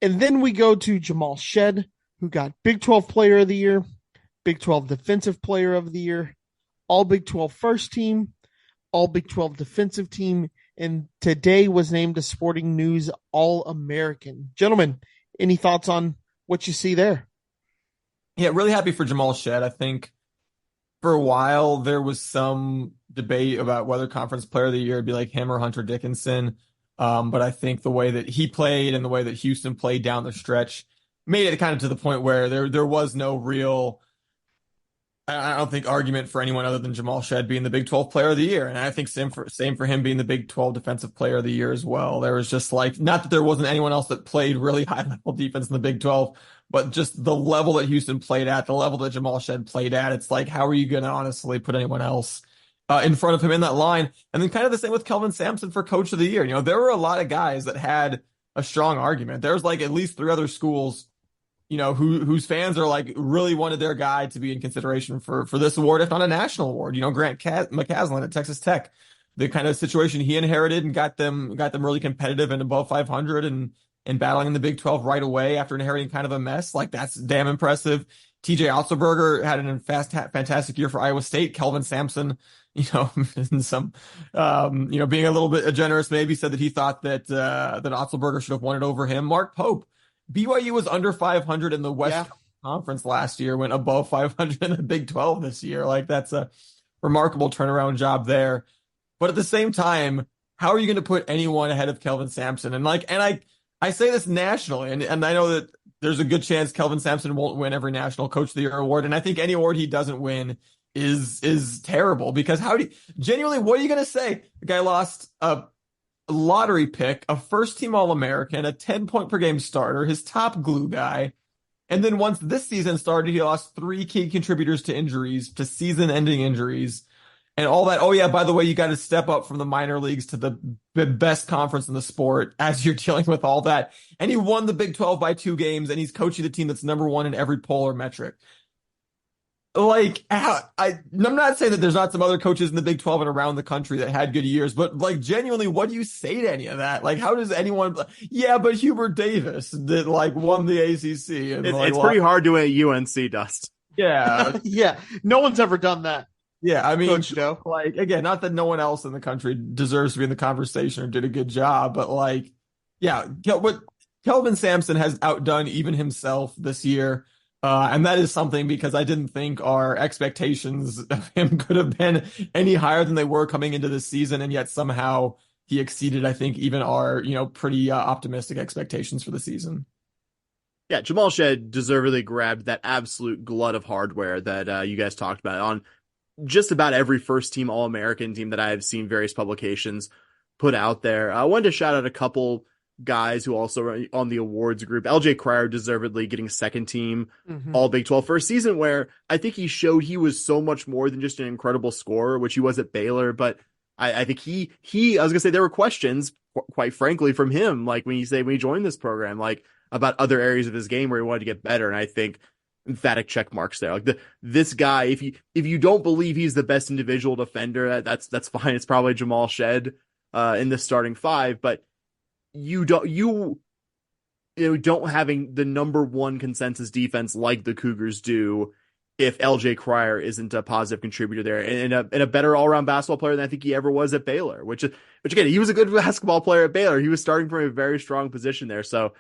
And then we go to Jamal Shed, who got Big 12 Player of the Year, Big 12 Defensive Player of the Year, All Big 12 first team, All Big 12 defensive team, and today was named a Sporting News All-American. Gentlemen, any thoughts on what you see there? Yeah, really happy for Jamal Shed. I think for a while there was some debate about whether Conference Player of the Year would be like him or Hunter Dickinson. But I think the way that he played and the way that Houston played down the stretch made it kind of to the point where there was no real, I don't think, argument for anyone other than Jamal Shed being the Big 12 Player of the Year. And I think same for him being the Big 12 Defensive Player of the Year as well. There was just like, not that there wasn't anyone else that played really high level defense in the Big 12, but just the level that Houston played at, the level that Jamal Shed played at, it's like, how are you going to honestly put anyone else in front of him in that line? And then kind of the same with Kelvin Sampson for Coach of the Year. You know, there were a lot of guys that had a strong argument. There's like at least 3 other schools, you know, whose fans are like really wanted their guy to be in consideration for this award, if not a national award. You know, Grant McCaslin at Texas Tech, the kind of situation he inherited and got them really competitive and above 500 and battling in the Big 12 right away after inheriting kind of a mess. Like, that's damn impressive. TJ Otzelberger had an fantastic year for Iowa State. Kelvin Sampson, you know, in some, you know, being a little bit generous, maybe said that he thought that Otzelberger should have won it over him. Mark Pope, BYU was under 500 in the West conference last year, went above 500 in the Big 12 this year. Like that's a remarkable turnaround job there. But at the same time, how are you going to put anyone ahead of Kelvin Sampson? I say this nationally, and I know that there's a good chance Kelvin Sampson won't win every National Coach of the Year award, and I think any award he doesn't win is terrible, because genuinely, what are you going to say? The guy lost a lottery pick, a first-team All-American, a 10-point per game starter, his top glue guy. And then once this season started, he lost 3 key contributors to injuries, to season-ending injuries, and all that. Oh, yeah, by the way, you got to step up from the minor leagues to the best conference in the sport as you're dealing with all that. And he won the Big 12 by 2 games, and he's coaching the team that's number 1 in every poll or metric. Like, I'm not saying that there's not some other coaches in the Big 12 and around the country that had good years, but like, genuinely, what do you say to any of that? Like, how does anyone, yeah, but Hubert Davis that like won the ACC. And it's pretty hard to win at UNC, Dust. Yeah. Yeah. No one's ever done that. Yeah. I mean, Coach Joe. like, again, not that no one else in the country deserves to be in the conversation or did a good job, but like, yeah, what Kelvin Sampson has outdone even himself this year. And that is something, because I didn't think our expectations of him could have been any higher than they were coming into this season. And yet somehow he exceeded, I think, even our, pretty optimistic expectations for the season. Yeah, Jamal Shead deservedly grabbed that absolute glut of hardware that you guys talked about on just about every first-team All-American team that I have seen various publications put out there. I wanted to shout out a couple guys who also are on the awards group. LJ Cryer deservedly getting second team All Big 12 for a season where I think he showed he was so much more than just an incredible scorer, which he was at Baylor. But I think I was gonna say there were questions, quite frankly, from him, like when he joined this program, like about other areas of his game where he wanted to get better. And I think emphatic check marks there. Like this guy, if you don't believe he's the best individual defender, that's fine. It's probably Jamal Shead in the starting 5, but you don't having the number 1 consensus defense like the Cougars do if LJ Cryer isn't a positive contributor there and a better all-around basketball player than I think he ever was at Baylor, which again, he was a good basketball player at Baylor. He was starting from a very strong position there. So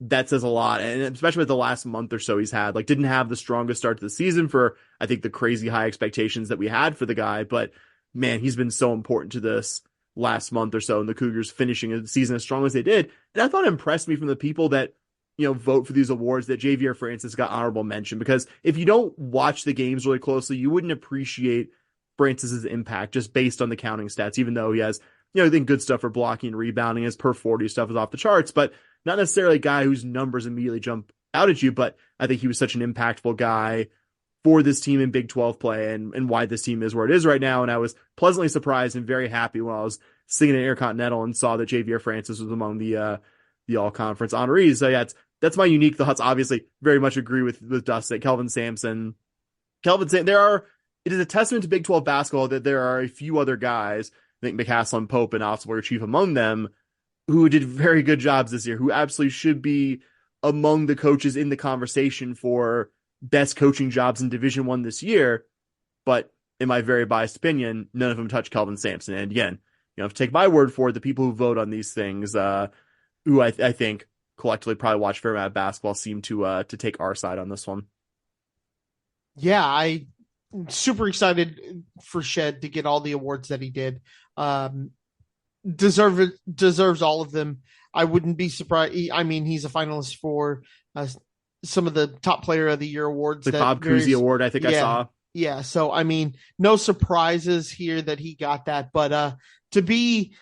that says a lot. And especially with the last month or so he's had, like, didn't have the strongest start to the season for, I think, the crazy high expectations that we had for the guy. But man, he's been so important to this last month or so, and the Cougars finishing the season as strong as they did. And I thought it impressed me from the people that, vote for these awards that Javier Francis got honorable mention, because if you don't watch the games really closely, you wouldn't appreciate Francis's impact just based on the counting stats, even though he has, I think good stuff for blocking and rebounding. His per 40 stuff is off the charts, but not necessarily a guy whose numbers immediately jump out at you. But I think he was such an impactful guy for this team in Big 12 play and why this team is where it is right now. And I was pleasantly surprised and very happy when I was singing an Intercontinental and saw that Javier Francis was among the all-conference honorees. So yeah, that's my unique thoughts. Obviously, very much agree with Dustin. Kelvin Sampson, it is a testament to Big 12 basketball that there are a few other guys, I think McCaslin, Pope, and Oswald Chief among them, who did very good jobs this year, who absolutely should be among the coaches in the conversation for best coaching jobs in Division I this year. But in my very biased opinion, none of them touch Kelvin Sampson. And again, to take my word for it, the people who vote on these things, who I think collectively probably watch a fair amount of basketball, seem to take our side on this one. Yeah, I'm super excited for Shed to get all the awards that he did. Deserves all of them. I wouldn't be surprised. I mean, he's a finalist for some of the top player of the year awards. The Bob Cousy Award, I think I saw. Yeah. So, I mean, no surprises here that he got that, but to be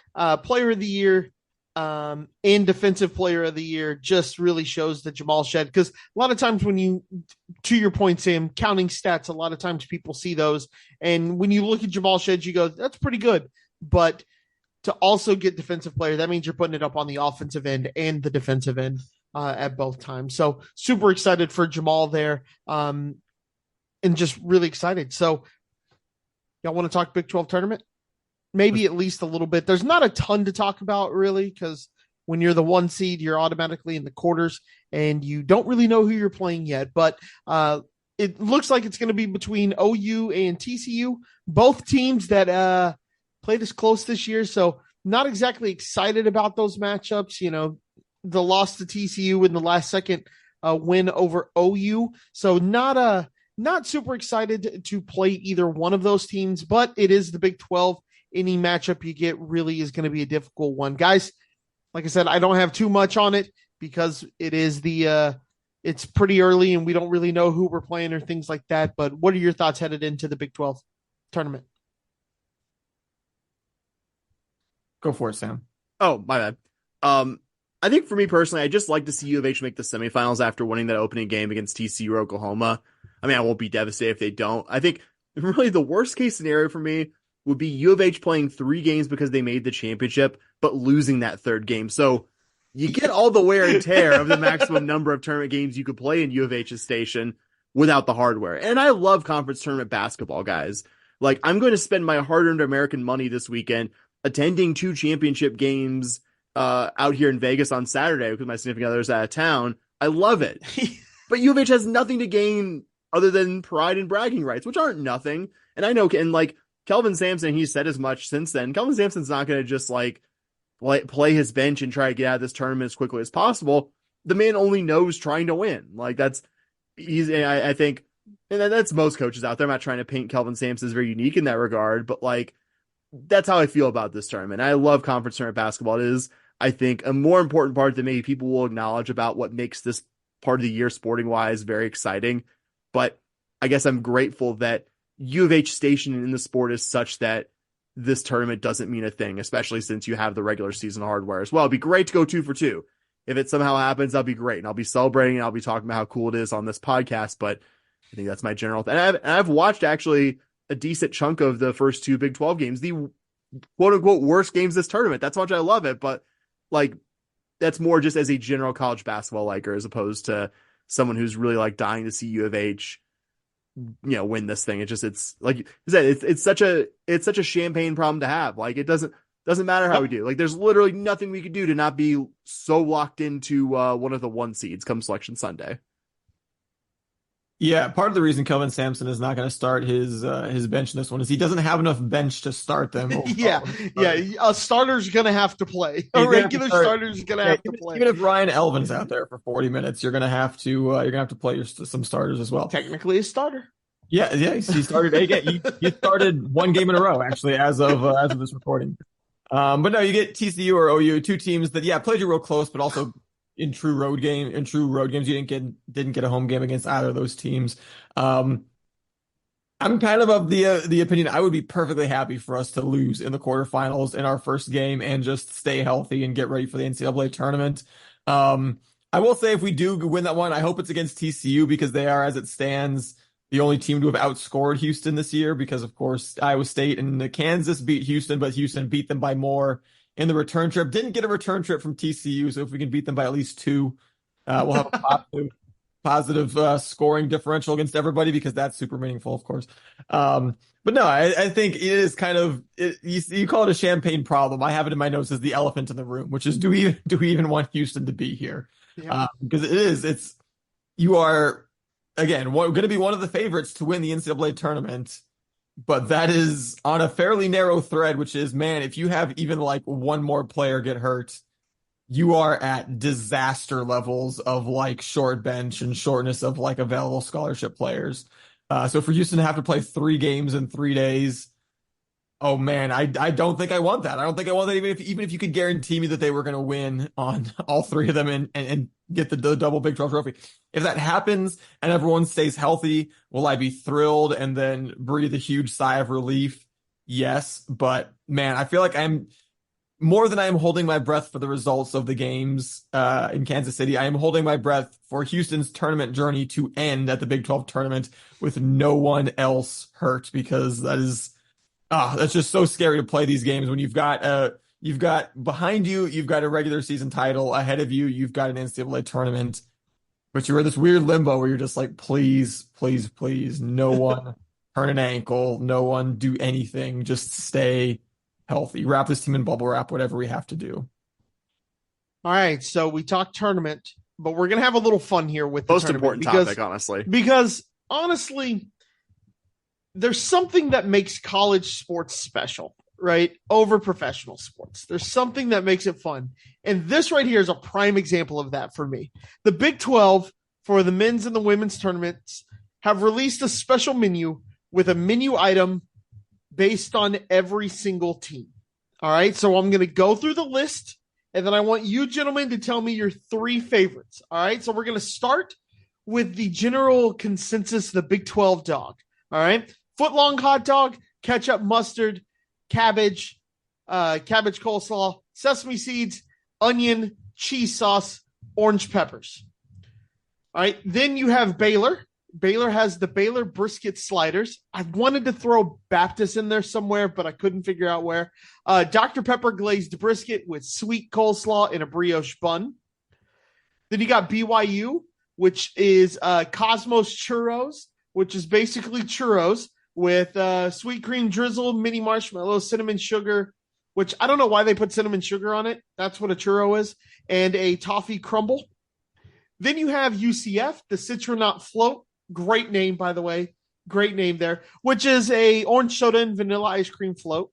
player of the year and defensive player of the year just really shows that Jamal Shead, because a lot of times when to your point, Sam, counting stats, a lot of times people see those. And when you look at Jamal Shead, you go, that's pretty good. But to also get defensive player, that means you're putting it up on the offensive end and the defensive end at both times. So super excited for Jamal there, and just really excited. So y'all want to talk Big 12 tournament? Maybe at least a little bit. There's not a ton to talk about really, because when you're the 1 seed, you're automatically in the quarters and you don't really know who you're playing yet. But it looks like it's going to be between OU and TCU, both teams that played us close this year. So not exactly excited about those matchups. The loss to TCU in the last second win over OU. So not super excited to play either one of those teams, but it is the Big 12. Any matchup you get really is going to be a difficult one. Guys, like I said, I don't have too much on it because it is it's pretty early and we don't really know who we're playing or things like that. But what are your thoughts headed into the Big 12 tournament? Go for it, Sam. Oh, my bad. I think for me personally, I just like to see U of H make the semifinals after winning that opening game against TCU or Oklahoma. I mean, I won't be devastated if they don't. I think really the worst case scenario for me would be U of H playing 3 games because they made the championship, but losing that third game. So you get all the wear and tear of the maximum number of tournament games you could play in U of H's station without the hardware. And I love conference tournament basketball, guys. Like, I'm going to spend my hard-earned American money this weekend attending 2 championship games out here in Vegas on Saturday because my significant other's out of town. I love it. But U of H has nothing to gain other than pride and bragging rights, which aren't nothing. And I know, and like Kelvin Sampson, he said as much since then. Kelvin Sampson's not going to just like play his bench and try to get out of this tournament as quickly as possible. The man only knows trying to win. Like I think, and that's most coaches out there. I'm not trying to paint Kelvin Sampson as very unique in that regard, but like, that's how I feel about this tournament. I love conference tournament basketball. It is, I think, a more important part than maybe people will acknowledge about what makes this part of the year sporting wise very exciting. But I guess I'm grateful that U of H station in the sport is such that this tournament doesn't mean a thing, especially since you have the regular season hardware as well. It'd be great to go 2 for 2. If it somehow happens, that'll be great. And I'll be celebrating and I'll be talking about how cool it is on this podcast. But I think that's my general thing. And I've watched actually a decent chunk of the first 2 Big 12 games, the quote unquote worst games this tournament. That's how much I love it. But like, that's more just as a general college basketball liker as opposed to someone who's really like dying to see U of H, win this thing. It's like you said, it's such a champagne problem to have. Like, it doesn't matter how we do. Like, there's literally nothing we could do to not be so locked into one of the 1 seeds come Selection Sunday. Yeah, part of the reason Kelvin Sampson is not going to start his bench in this one is he doesn't have enough bench to start them. Yeah. A starter's going to have to play. A regular starter's going to have to play. Even if Ryan Elvin's out there for 40 minutes, you're going to have to play some starters as well. Technically a starter. Yeah. He started he started 1 game in a row actually as of this recording. But no, you get TCU or OU, 2 teams that played you real close, but also in true road games, you didn't get a home game against either of those teams. I'm kind of the opinion I would be perfectly happy for us to lose in the quarterfinals in our first game and just stay healthy and get ready for the NCAA tournament. I will say if we do win that one, I hope it's against TCU because they are, as it stands, the only team to have outscored Houston this year because, of course, Iowa State and Kansas beat Houston, but Houston beat them by more in the return trip. Didn't get a return trip from TCU, so if we can beat them by at least 2, we'll have a positive scoring differential against everybody because that's super meaningful, of course. But no, I think it is kind of you call it a champagne problem. I have it in my notes as the elephant in the room, which is do we even want Houston to be here? Yeah. Because you are again going to be one of the favorites to win the NCAA tournament. But that is on a fairly narrow thread, which is, man, if you have even like 1 more player get hurt, you are at disaster levels of like short bench and shortness of like available scholarship players. So for Houston to have to play 3 games in 3 days, oh man, I don't think I want that. I don't think I want that even if you could guarantee me that they were going to win on all 3 of them and get the double Big 12 trophy. If that happens and everyone stays healthy, will I be thrilled and then breathe a huge sigh of relief? Yes, but man, I feel like I'm more than I am holding my breath for the results of the games in Kansas City. I am holding my breath for Houston's tournament journey to end at the Big 12 tournament with no one else hurt because that's just so scary to play these games when you've got behind you, you've got a regular season title ahead of you. You've got an NCAA tournament, but you're in this weird limbo where you're just like, please, please, please, no one turn an ankle, no one do anything, just stay healthy, wrap this team in bubble wrap, whatever we have to do. All right. So we talked tournament, but we're going to have a little fun here with the most important topic, honestly, because honestly, there's something that makes college sports special, right? Over professional sports. There's something that makes it fun. And this right here is a prime example of that for me. The Big 12 for the men's and the women's tournaments have released a special menu with a menu item based on every single team. All right, so I'm going to go through the list, and then I want you gentlemen to tell me your 3 favorites. All right, so we're going to start with the general consensus, the Big 12 dog. All right, foot-long hot dog, ketchup, mustard, cabbage coleslaw, sesame seeds, onion, cheese sauce, orange peppers. All right, then you have Baylor. Baylor has the Baylor brisket sliders. I wanted to throw Baptist in there somewhere, but I couldn't figure out where. Dr. Pepper glazed brisket with sweet coleslaw in a brioche bun. Then you got BYU, which is Cosmos churros, which is basically churros with sweet cream drizzle, mini marshmallow, cinnamon sugar, which I don't know why they put cinnamon sugar on it. That's what a churro is, and a toffee crumble. Then you have UCF, the Citronaut float. Great name, by the way. Great name there, which is a orange soda and vanilla ice cream float.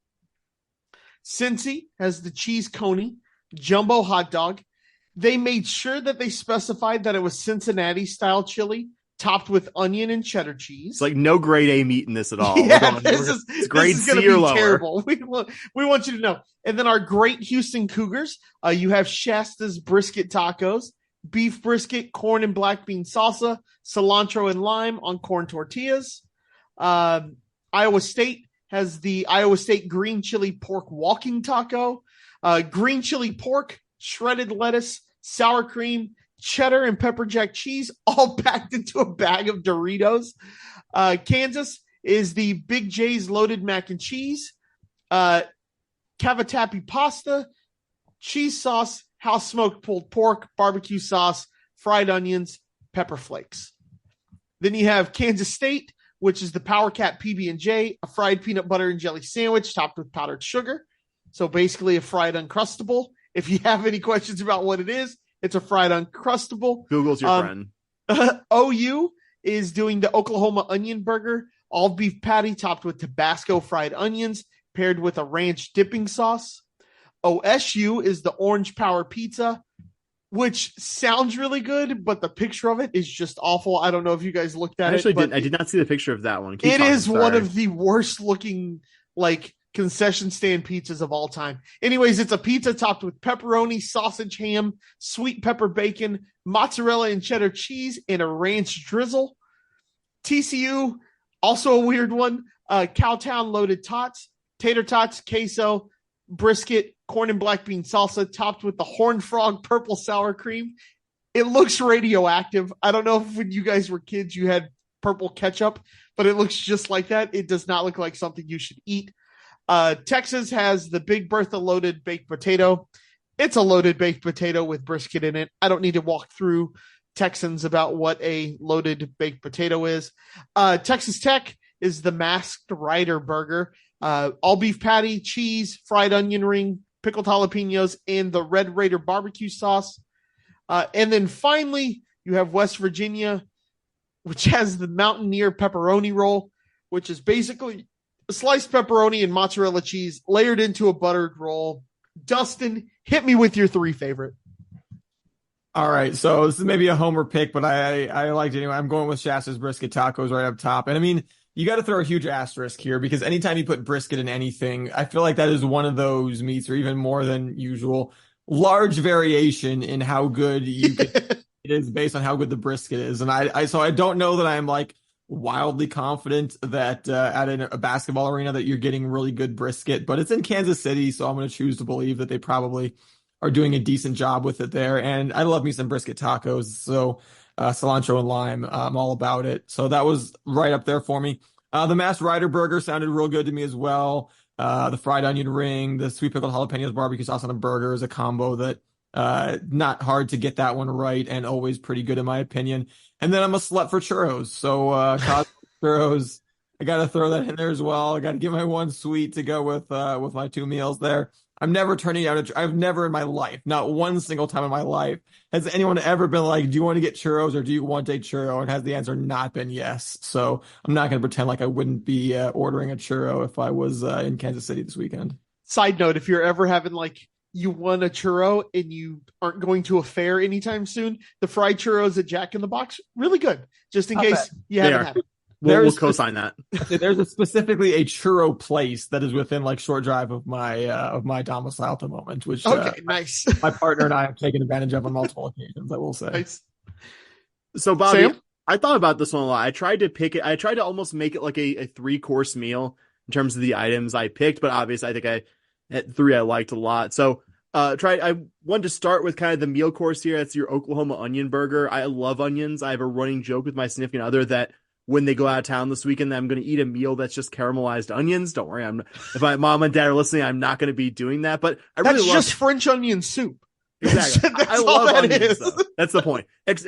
Cincy has the cheese coney, jumbo hot dog. They made sure that they specified that it was Cincinnati style chili, topped with onion and cheddar cheese. It's like no grade A meat in this at all. Yeah, It's grade this is going C to or be lower. terrible. We want you to know. And then our great Houston Cougars, you have Shasta's brisket tacos, beef brisket, corn and black bean salsa, cilantro and lime on corn tortillas. Iowa State has the Iowa State green chili pork walking taco, green chili pork, shredded lettuce, sour cream, cheddar and pepper jack cheese, all packed into a bag of Doritos. Kansas is the Big J's loaded mac and cheese, cavatappi pasta, cheese sauce, house smoked pulled pork, barbecue sauce, fried onions, pepper flakes. Then you have Kansas State, which is the Power Cat PB&J, a fried peanut butter and jelly sandwich topped with powdered sugar. So basically a fried Uncrustable. If you have any questions about what it is, it's a fried Uncrustable. Google's your friend. OU is doing the Oklahoma onion burger, all beef patty topped with Tabasco fried onions paired with a ranch dipping sauce. OSU is the orange power pizza, which sounds really good, but the picture of it is just awful. I don't know if you guys looked at it. I did not see the picture of that one. It is one of the worst looking, like, concession stand pizzas of all time. Anyways, it's a pizza topped with pepperoni, sausage, ham, sweet pepper bacon, mozzarella and cheddar cheese, and a ranch drizzle. TCU, also a weird one. Cowtown loaded tots, tater tots, queso, brisket, corn and black bean salsa topped with the Horned Frog purple sour cream. It looks radioactive. I don't know if when you guys were kids you had purple ketchup, but it looks just like that. It does not look like something you should eat. Texas has the Big Bertha loaded baked potato. It's a loaded baked potato with brisket in it. I don't need to walk through Texans about what a loaded baked potato is. Texas Tech is the Masked Rider burger. All beef patty, cheese, fried onion ring, pickled jalapenos, and the Red Raider barbecue sauce. And then finally, you have West Virginia, which has the Mountaineer pepperoni roll, which is basically a sliced pepperoni and mozzarella cheese layered into a buttered roll. Dustin, hit me with your 3 favorite. All right, so this is maybe a homer pick, but I liked it anyway. I'm going with Shasta's brisket tacos right up top. And I mean, you got to throw a huge asterisk here because anytime you put brisket in anything, I feel like that is one of those meats, or even more than usual, large variation in how good you could, it is based on how good the brisket is. And so I don't know that I'm like wildly confident that at a basketball arena that you're getting really good brisket, but it's in Kansas City, so I'm going to choose to believe that they probably are doing a decent job with it there. And I love me some brisket tacos, so cilantro and lime, I'm all about it. So that was right up there for me. The Masked Rider burger sounded real good to me as well. The fried onion ring, the sweet pickled jalapenos barbecue sauce on a burger is a combo that not hard to get that one right, and always pretty good in my opinion. And then I'm a slut for churros, so Cosmos churros, I got to throw that in there as well. I got to get my one sweet to go with my 2 meals there. I'm never turning down I've never in my life, not one single time in my life, has anyone ever been like, do you want to get churros or do you want a churro? And has the answer not been yes. So I'm not going to pretend like I wouldn't be ordering a churro if I was in Kansas City this weekend. Side note, if you're ever having like you want a churro and you aren't going to a fair anytime soon, the fried churros at Jack in the Box, really good. Just in Not case bad. you haven't had it. We'll co-sign that. There's specifically a churro place that is within like short drive of my domicile at the moment, which Okay, nice. my partner and I have taken advantage of on multiple occasions, I will say. Nice. So Bobby, Sam? I thought about this one a lot. I tried to almost make it like a 3-course meal in terms of the items I picked, but obviously I think I had 3 I liked a lot. So I wanted to start with kind of the meal course here. That's your Oklahoma onion burger. I love onions. I have a running joke with my significant other that when they go out of town this weekend, I'm going to eat a meal that's just caramelized onions. Don't worry. If my mom and dad are listening, I'm not going to be doing that, but That's just French onion soup. Exactly. That's I all love that onions, is. though. That's the point.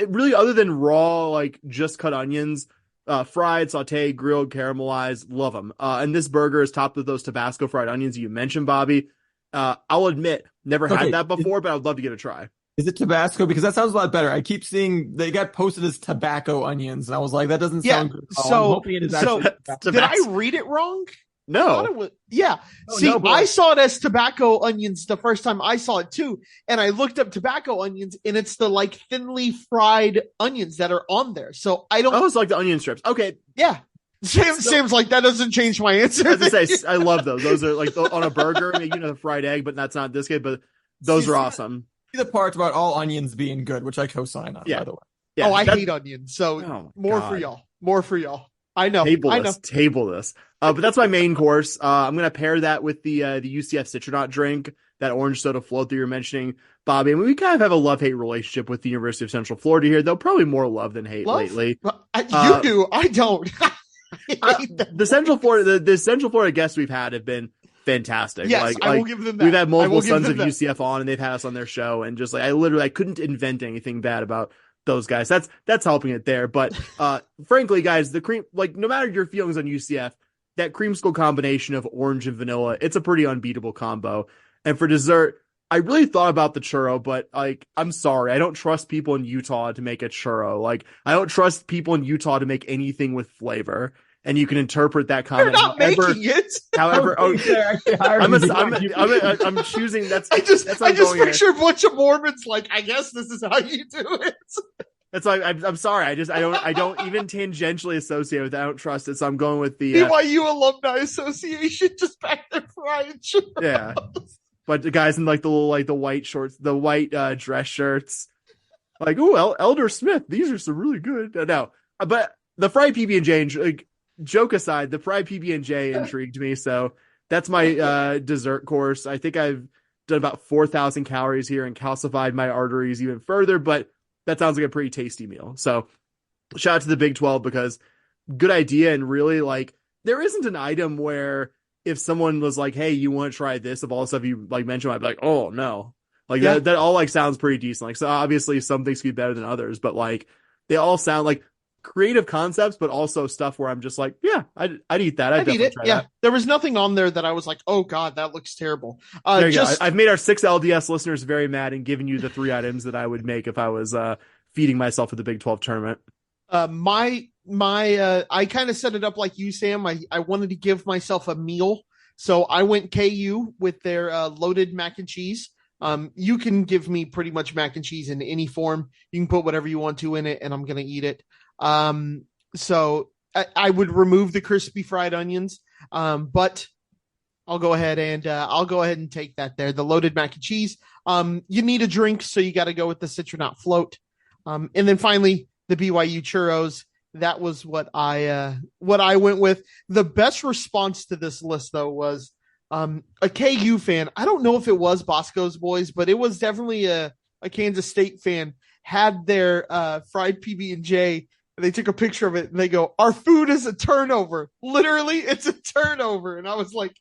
Really, other than raw, like just cut onions, fried, sauteed, grilled, caramelized, love them. And this burger is topped with those Tabasco fried onions you mentioned, Bobby. I'll admit, never had that before, but I'd love to give it a try. Is it Tabasco? Because that sounds a lot better. I keep seeing they got posted as tobacco onions, and I was like, that doesn't sound good. I'm hoping it is actually did I read it wrong? No. Yeah. I saw it as tobacco onions the first time I saw it too. And I looked up tobacco onions and it's the like thinly fried onions that are on there. So I don't. Oh, it's like the onion strips. Okay. Yeah. Sam's like, that doesn't change my answer. I was gonna say, I love those. Those are like on a burger, maybe, the fried egg, but that's not this good, but those are awesome. The part about all onions being good, which I co-sign on, by the way. Yeah, I hate onions. So more for y'all. I know. Table this. But that's my main course. I'm going to pair that with the UCF Citronaut drink, that orange soda float that you're mentioning, Bobby. I mean, we kind of have a love-hate relationship with the University of Central Florida here, though probably more love than hate lately. You do. I don't. The Central Florida guests we've had have been fantastic. Yes, I will give them that. We've had multiple sons of UCF on, and they've had us on their show, and just like I couldn't invent anything bad about those guys. That's helping it there. But frankly, guys, the cream, like no matter your feelings on UCF, that creamsicle combination of orange and vanilla, it's a pretty unbeatable combo. And for dessert, I really thought about the churro, but like, I'm sorry, I don't trust people in Utah to make a churro. Like, I don't trust people in Utah to make anything with flavor. And you can interpret that comment. They're not making it. However, I'm choosing. I just picture a bunch of Mormons like, I guess this is how you do it. It's like I'm sorry. I don't even tangentially associate with it. I don't trust it. So I'm going with the BYU Alumni Association just back there frying churros. Yeah, but the guys in like the little the white shorts, the white dress shirts, like Elder Smith. These are some really good. No, but the fried PB&J, like, joke aside, the fried PB&J intrigued me. So that's my dessert course. I think I've done about 4,000 calories here and calcified my arteries even further, but that sounds like a pretty tasty meal. So shout out to the Big 12 because good idea. And really, like, there isn't an item where if someone was like, hey, you want to try this, of all the stuff you like mentioned, I'd be like, oh no. Like that all like sounds pretty decent. Like, so obviously some things could be better than others, but like they all sound like creative concepts, but also stuff where I'm just like, yeah, I'd eat that. I'd eat it. Yeah. There was nothing on there that I was like, oh God, that looks terrible. There you go. I've made our 6 LDS listeners very mad and given you the 3 items that I would make if I was feeding myself at the Big 12 tournament. I kind of set it up like you, Sam. I wanted to give myself a meal. So I went KU with their loaded mac and cheese. You can give me pretty much mac and cheese in any form. You can put whatever you want to in it and I'm going to eat it. So I would remove the crispy fried onions. But I'll go ahead and take that there. The loaded mac and cheese. You need a drink, so you got to go with the Citronaut float. And then finally the BYU churros. That was what I went with. The best response to this list though was, a KU fan. I don't know if it was Bosco's boys, but it was definitely a Kansas State fan had their, fried PB&J. They took a picture of it and they go, our food is a turnover. Literally, it's a turnover. And I was like,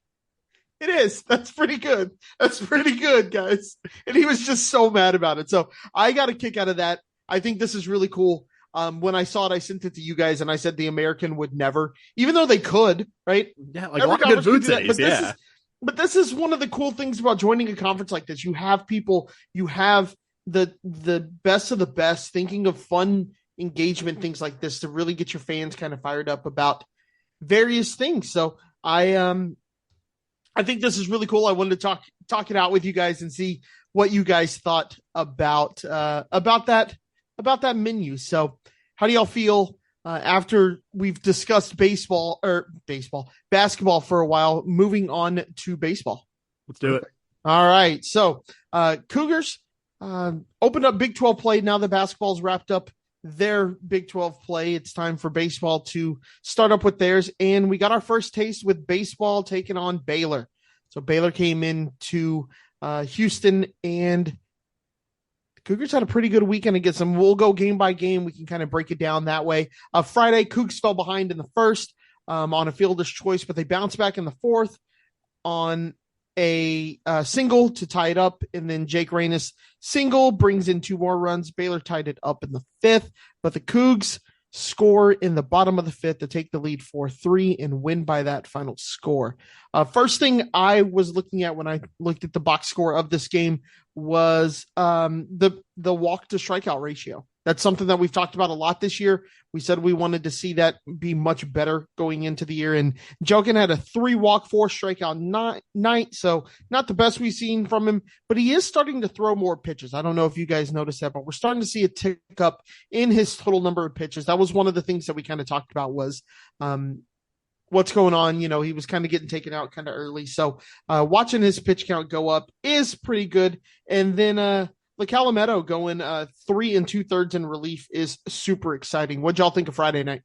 it is. That's pretty good. That's pretty good, guys. And he was just so mad about it. So I got a kick out of that. I think this is really cool. When I saw it, I sent it to you guys and I said the American would never, even though they could, right? Yeah, like a lot of good food cities, yeah. But this is one of the cool things about joining a conference like this. You have people, you have the best of the best thinking of fun engagement, things like this to really get your fans kind of fired up about various things. So I I think this is really cool. I wanted to talk it out with you guys and see what you guys thought about that menu. So how do y'all feel after we've discussed basketball for a while, moving on to baseball? Let's do it. All right. So Cougars opened up Big 12 play. Now the basketball's wrapped up their Big 12 play. It's time for baseball to start up with theirs. And we got our first taste with baseball taking on Baylor. So Baylor came into Houston, and the Cougars had a pretty good weekend against them. We'll go game by game. We can kind of break it down that way. Friday, Coogs fell behind in the first on a fielder's choice, but they bounced back in the fourth on a single to tie it up, and then Jake Reynes single brings in 2 more runs. Baylor tied it up in the fifth, but the Cougs score in the bottom of the fifth to take the lead 4-3 and win by that final score. First thing I was looking at when I looked at the box score of this game was the walk to strikeout ratio. That's something that we've talked about a lot this year. We said we wanted to see that be much better going into the year. And Jokin had a 3-walk, 4 strikeout night. So not the best we've seen from him, but he is starting to throw more pitches. I don't know if you guys noticed that, but we're starting to see a tick up in his total number of pitches. That was one of the things that we kind of talked about was what's going on. You know, he was kind of getting taken out kind of early. So watching his pitch count go up is pretty good. And then Calamato going 3 2/3 in relief is super exciting. What'd y'all think of Friday night?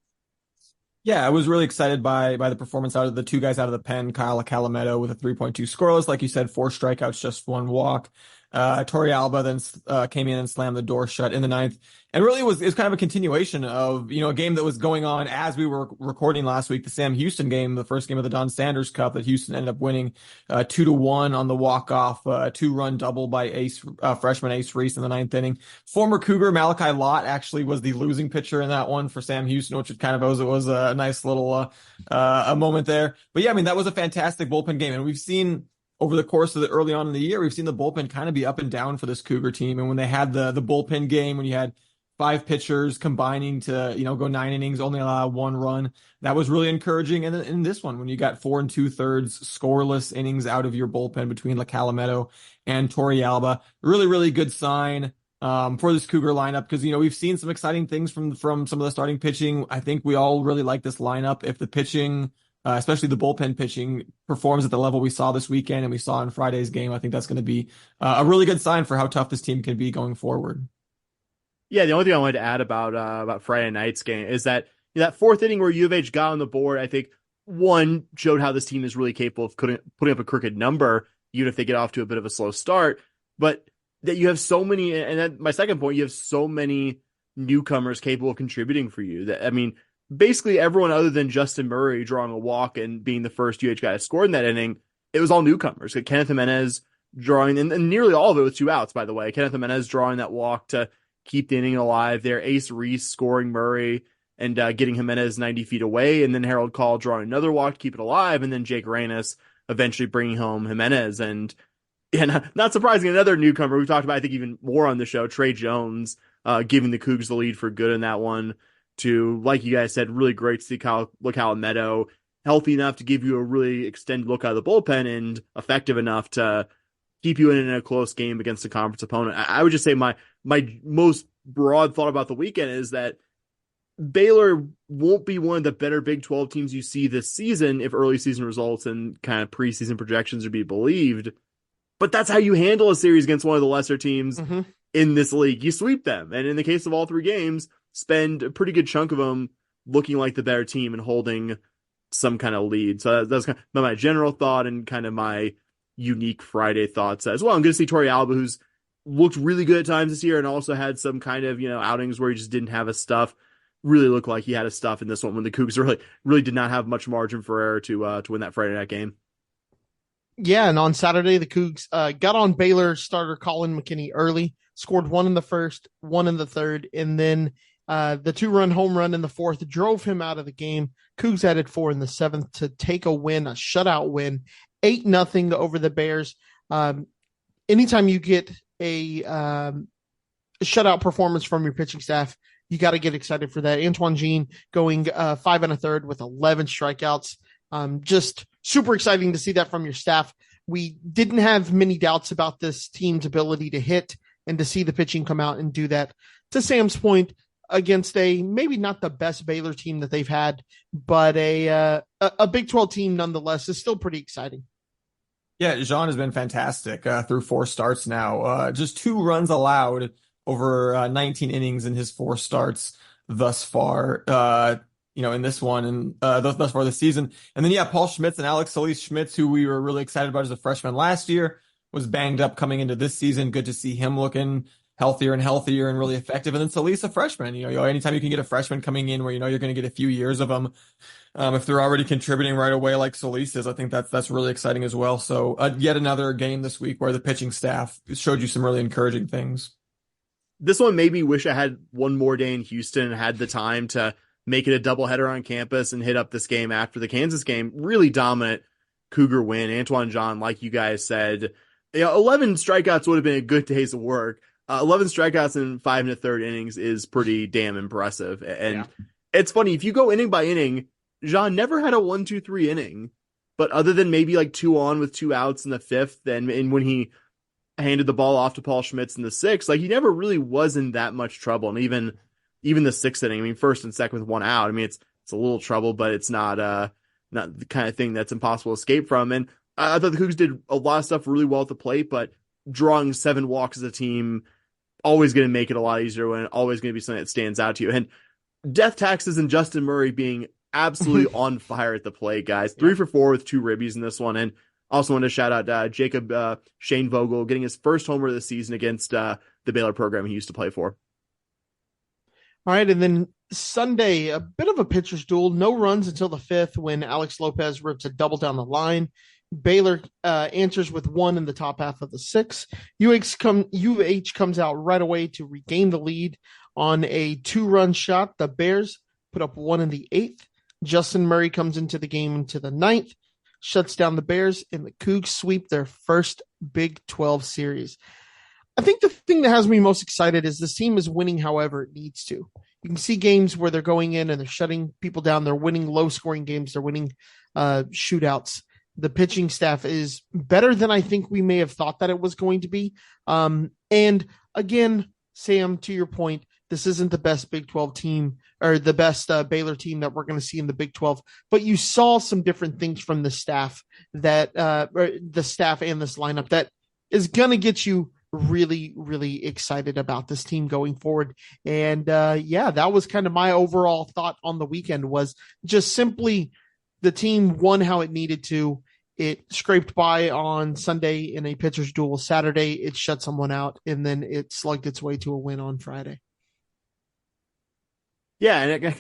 Yeah, I was really excited by the performance out of the 2 guys out of the pen. Kyle Calamato with a 3.2 scoreless, like you said, 4 strikeouts, just 1 walk. Torrealba then came in and slammed the door shut in the 9th. And really it was kind of a continuation of, a game that was going on as we were recording last week, the Sam Houston game, the first game of the Don Sanders Cup that Houston ended up winning 2-1 on the walk-off, 2-run double by freshman Ace Reese in the 9th inning. Former Cougar Malachi Lott actually was the losing pitcher in that one for Sam Houston, which was a nice little a moment there. But yeah, I mean, that was a fantastic bullpen game. And we've seen over the course of the early on in the year, we've seen the bullpen kind of be up and down for this Cougar team. And when they had the bullpen game, when you had 5 pitchers combining to, go 9 innings, only allow 1 run, that was really encouraging. And then in this one, when you got 4 2/3 scoreless innings out of your bullpen between Calamato and Torrealba, really, really good sign for this Cougar lineup. Because, we've seen some exciting things from some of the starting pitching. I think we all really like this lineup. If the pitching, especially the bullpen pitching, performs at the level we saw this weekend and we saw in Friday's game, I think that's going to be a really good sign for how tough this team can be going forward. Yeah, the only thing I wanted to add about Friday night's game is that that 4th inning where U of H got on the board, I think, one, showed how this team is really capable of putting up a crooked number, even if they get off to a bit of a slow start. But that you have so many, and then my second point, you have so many newcomers capable of contributing for you. That, I mean, basically everyone other than Justin Murray drawing a walk and being the first UH guy to score in that inning, it was all newcomers. Kenneth Jimenez drawing, and nearly all of it with 2 outs, by the way. Kenneth Jimenez drawing that walk to keep the inning alive there. Ace Reese scoring Murray and getting Jimenez 90 feet away, and then Harold Call drawing another walk to keep it alive, and then Jake Reynes eventually bringing home Jimenez. And not surprising, another newcomer we've talked about, I think even more on the show, Trey Jones, giving the Cougs the lead for good in that one. To, like you guys said, really great to see Calamato healthy enough to give you a really extended look out of the bullpen and effective enough to keep you in a close game against a conference opponent. I would just say my most broad thought about the weekend is that Baylor won't be one of the better Big 12 teams you see this season if early season results and kind of preseason projections are to be believed. But that's how you handle a series against one of the lesser teams in this league. You sweep them. And in the case of all 3 games, spend a pretty good chunk of them looking like the better team and holding some kind of lead. So that's kind of my general thought and kind of my unique Friday thoughts as well. I'm going to see Torrealba, who's looked really good at times this year and also had some kind of, outings where he just didn't have his stuff, really looked like he had his stuff in this one when the Cougs really did not have much margin for error to win that Friday night game. Yeah, and on Saturday, the Cougs got on Baylor starter Colin McKinney early, scored 1 in the first, 1 in the third, and then the 2-run home run in the 4th drove him out of the game. Cougs added 4 in the 7th to take a win, a shutout win, 8-0 over the Bears. Anytime you get a shutout performance from your pitching staff, you got to get excited for that. Antoine Jean going 5 1/3 with 11 strikeouts. Just super exciting to see that from your staff. We didn't have many doubts about this team's ability to hit, and to see the pitching come out and do that, to Sam's point, against a maybe not the best Baylor team that they've had, but a Big 12 team nonetheless, is still pretty exciting. Yeah, Jean has been fantastic through 4 starts now. Just 2 runs allowed over 19 innings in his 4 starts thus far. In this one and thus far this season. And then Paul Schmitz and Alex Solis-Schmitz, who we were really excited about as a freshman last year, was banged up coming into this season. Good to see him looking healthier and healthier and really effective. And then Solis, a freshman. Anytime you can get a freshman coming in where you're going to get a few years of them, if they're already contributing right away like Solis is, I think that's really exciting as well. So yet another game this week where the pitching staff showed you some really encouraging things. This one made me wish I had one more day in Houston and had the time to make it a doubleheader on campus and hit up this game after the Kansas game. Really dominant Cougar win. Antoine Jean, like you guys said, 11 strikeouts would have been a good day's of work. 11 strikeouts in 5 1/3 innings is pretty damn impressive. And It's funny, if you go inning by inning, Jean never had a 1-2-3 inning, but other than maybe like 2 on with 2 outs in the 5th, and when he handed the ball off to Paul Schmitz in the 6th, like he never really was in that much trouble. And even the 6th inning, first and second with 1 out, it's a little trouble, but it's not the kind of thing that's impossible to escape from. And I thought the Cougs did a lot of stuff really well at the plate, but drawing 7 walks as a team, always going to make it a lot easier when always going to be something that stands out to you. And Death Taxes and Justin Murray being absolutely on fire at the plate, guys. 3 for 4 with 2 ribbies in this one. And also want to shout out Jacob Shane Vogel getting his first homer of the season against the Baylor program he used to play for. All right, and then Sunday, a bit of a pitcher's duel. No runs until the 5th when Alex Lopez rips a double down the line. Baylor answers with 1 in the top half of the 6th. UH comes out right away to regain the lead on a 2-run shot. The Bears put up 1 in the 8th. Justin Murray comes into the game into the 9th, shuts down the Bears, and the Cougs sweep their first Big 12 series. I think the thing that has me most excited is this team is winning however it needs to. You can see games where they're going in and they're shutting people down. They're winning low-scoring games. They're winning shootouts. The pitching staff is better than I think we may have thought that it was going to be. And again, Sam, to your point, this isn't the best Big 12 team or the best Baylor team that we're going to see in the Big 12, but you saw some different things from the staff that the staff and this lineup that is going to get you really, really excited about this team going forward. And that was kind of my overall thought on the weekend, was just simply the team won how it needed to. It scraped by on Sunday in a pitcher's duel. Saturday, it shut someone out, and then it slugged its way to a win on Friday. Yeah, and it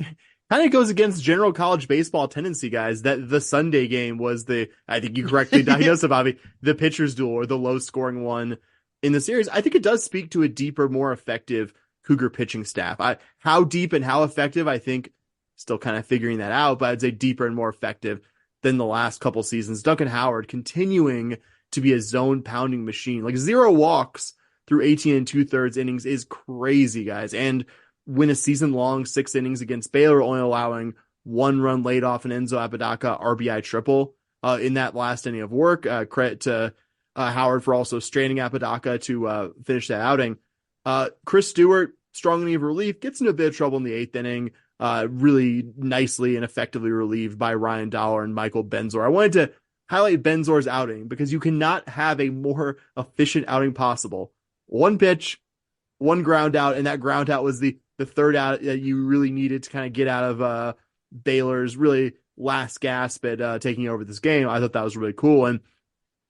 kind of goes against general college baseball tendency, guys, that the Sunday game was I think you correctly diagnosed it, Bobby, the pitcher's duel or the low-scoring one in the series. I think it does speak to a deeper, more effective Cougar pitching staff. How deep and how effective, I think, still kind of figuring that out, but I'd say deeper and more effective than the last couple seasons. Duncan Howard continuing to be a zone-pounding machine. Like 0 walks through 18 2/3 innings is crazy, guys. And win a season-long 6 innings against Baylor, only allowing 1 run laid off an Enzo Apodaca RBI triple in that last inning of work. Credit to Howard for also straining Apodaca to finish that outing. Chris Stewart, strong inning of relief, gets into a bit of trouble in the 8th inning. Really nicely and effectively relieved by Ryan Dollar and Michael Benzor. I wanted to highlight Benzor's outing because you cannot have a more efficient outing possible. 1 pitch, 1 ground out, and that ground out was the 3rd out that you really needed to kind of get out of Baylor's really last gasp at taking over this game. I thought that was really cool. And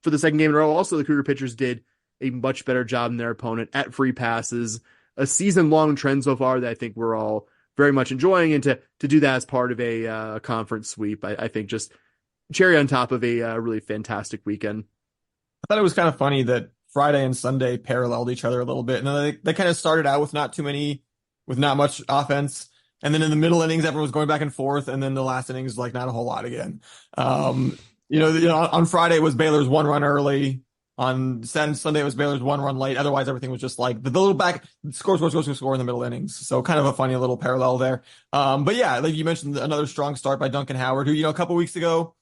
for the second game in a row, also the Cougar pitchers did a much better job than their opponent at free passes. A season-long trend so far that I think we're all very much enjoying, and to do that as part of a conference sweep, I think just cherry on top of a really fantastic weekend. I thought it was kind of funny that Friday and Sunday paralleled each other a little bit. And they kind of started out with not much offense. And then in the middle innings, everyone was going back and forth. And then the last innings, like not a whole lot again. On Friday it was Baylor's 1 run early. On Sunday, it was Baylor's 1 run late. Otherwise, everything was just like the little back score in the middle innings. So kind of a funny little parallel there. But yeah, like you mentioned, another strong start by Duncan Howard, who, a couple weeks ago,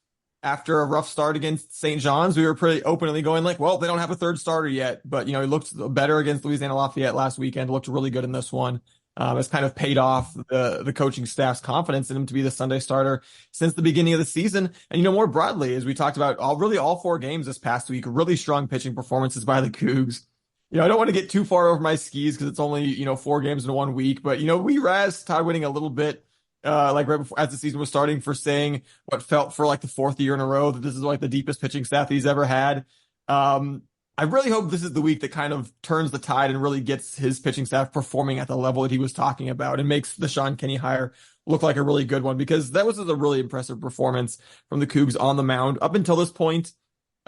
after a rough start against St. John's, we were pretty openly going like, well, they don't have a third starter yet. But, he looked better against Louisiana Lafayette last weekend, looked really good in this one. It's kind of paid off the coaching staff's confidence in him to be the Sunday starter since the beginning of the season. And, more broadly, as we talked about all 4 games this past week, really strong pitching performances by the Cougs. I don't want to get too far over my skis because it's only, 4 games in 1 week, but, we razzed Todd Whitting a little bit. Right before as the season was starting for saying what felt for like the 4th year in a row that this is like the deepest pitching staff he's ever had. I really hope this is the week that kind of turns the tide and really gets his pitching staff performing at the level that he was talking about and makes the Sean Kenny hire look like a really good one, because that was a really impressive performance from the Cougs on the mound. Up until this point,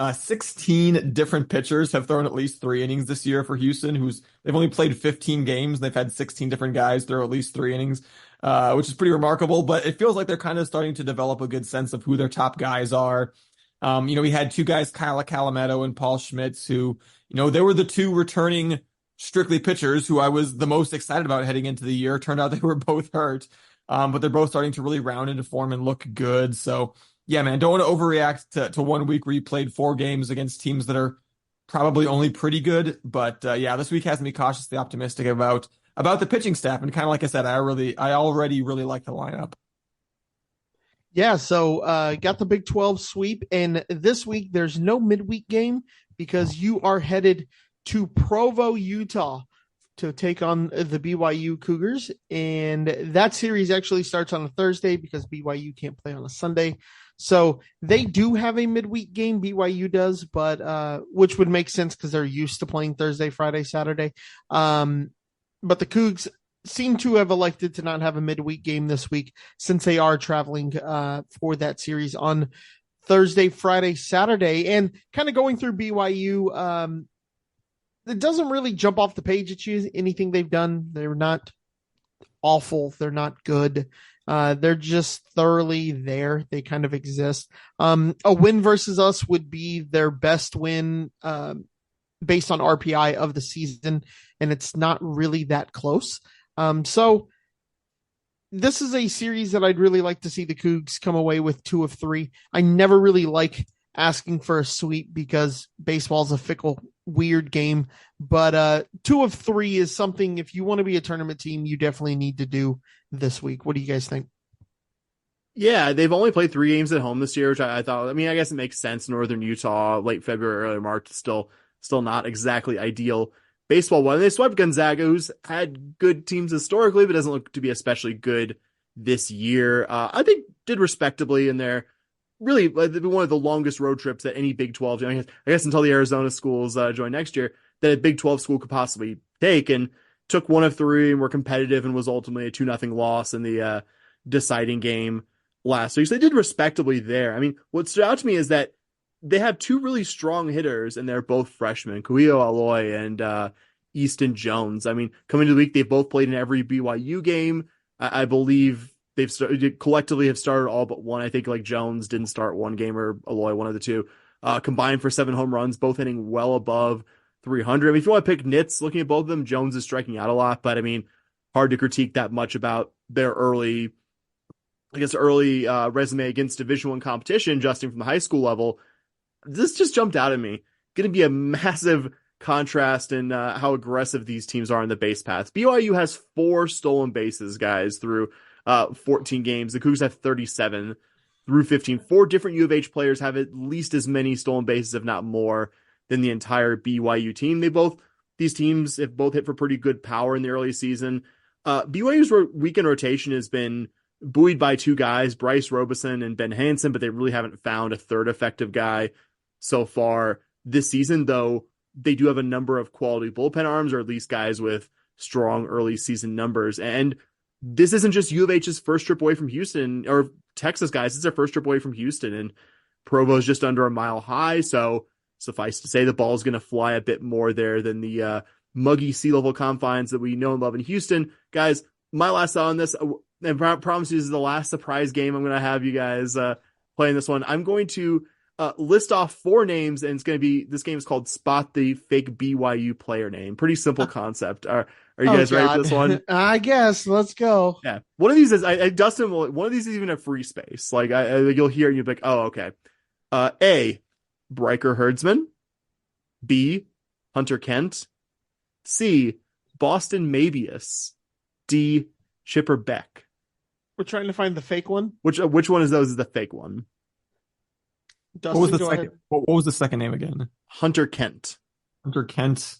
16 different pitchers have thrown at least 3 innings this year for Houston, they've only played 15 games. They've had 16 different guys throw at least 3 innings. Which is pretty remarkable, but it feels like they're kind of starting to develop a good sense of who their top guys are. We had 2 guys, Kyle Calametto and Paul Schmitz, who, they were the 2 returning strictly pitchers who I was the most excited about heading into the year. Turned out they were both hurt, but they're both starting to really round into form and look good. So, yeah, man, don't want to overreact to 1 week where you played 4 games against teams that are probably only pretty good. But, this week has me cautiously optimistic about the pitching staff. And kind of like I said, I already really like the lineup. Yeah, so got the Big 12 sweep, and this week there's no midweek game because you are headed to Provo, Utah to take on the BYU Cougars, and that series actually starts on a Thursday because BYU can't play on a Sunday. So they do have a midweek game, BYU does, but which would make sense because they're used to playing Thursday, Friday, Saturday. But the Cougs seem to have elected to not have a midweek game this week since they are traveling for that series on Thursday, Friday, Saturday. And kind of going through BYU, it doesn't really jump off the page at you anything they've done. They're not awful. They're not good. They're just thoroughly there. They kind of exist. A win versus us would be their best win based on RPI of the season, and it's not really that close. So this is a series that I'd really like to see the Cougs come away with 2 of 3. I never really like asking for a sweep because baseball's a fickle, weird game, but 2 of 3 is something, if you want to be a tournament team, you definitely need to do this week. What do you guys think? Yeah, they've only played 3 games at home this year, which I thought, I guess it makes sense. Northern Utah, late February, early March, still not exactly ideal baseball one. They swept Gonzaga, who's had good teams historically, but doesn't look to be especially good this year. I think did respectably in their really one of the longest road trips that any Big 12, I guess until the Arizona schools join next year, that a Big 12 school could possibly take, and took 1 of 3 and were competitive and was ultimately a 2-0 loss in the deciding game last week. So they did respectably there. What stood out to me is that they have 2 really strong hitters, and they're both freshmen, Kuio Aloy and Easton Jones. Coming to the week, they've both played in every BYU game. I believe they've collectively have started all but one. I think like Jones didn't start 1 game, or Aloy, one of the 2. Combined for 7 home runs, both hitting well above 300. If you want to pick nits, looking at both of them, Jones is striking out a lot, but hard to critique that much about their early resume against Division I competition, adjusting from the high school level. This just jumped out at me. Going to be a massive contrast in how aggressive these teams are in the base paths. BYU has 4 stolen bases, guys, through 14 games. The Cougs have 37 through 15. 4 different U of H players have at least as many stolen bases, if not more, than the entire BYU team. These teams have both hit for pretty good power in the early season. BYU's weekend rotation has been buoyed by 2 guys, Bryce Robeson and Ben Hansen, but they really haven't found a third effective guy so far this season, though they do have a number of quality bullpen arms, or at least guys with strong early season numbers. And this isn't just U of H's first trip away from Houston, or Texas guys. It's their first trip away from Houston, and Provo's just under a mile high. So suffice to say, the ball is going to fly a bit more there than the muggy sea level confines that we know and love in Houston. Guys, my last thought on this, and I promise you this is the last surprise game I'm going to have you guys playing this one. I'm going to list off 4 names, and this game is called Spot the Fake BYU Player Name. Pretty simple concept. Are you guys ready for this one? I guess. Let's go. Yeah. One of these is, Dustin, one of these is even a free space. Like, you'll hear and you'll be like, oh, okay. A, Bryker Herdsman. B, Hunter Kent. C, Boston Mabius. D, Chipper Beck. We're trying to find the fake one. Which one of those is the fake one? Dustin, What was the go second? ahead. What was the second name again? Hunter Kent. Hunter Kent.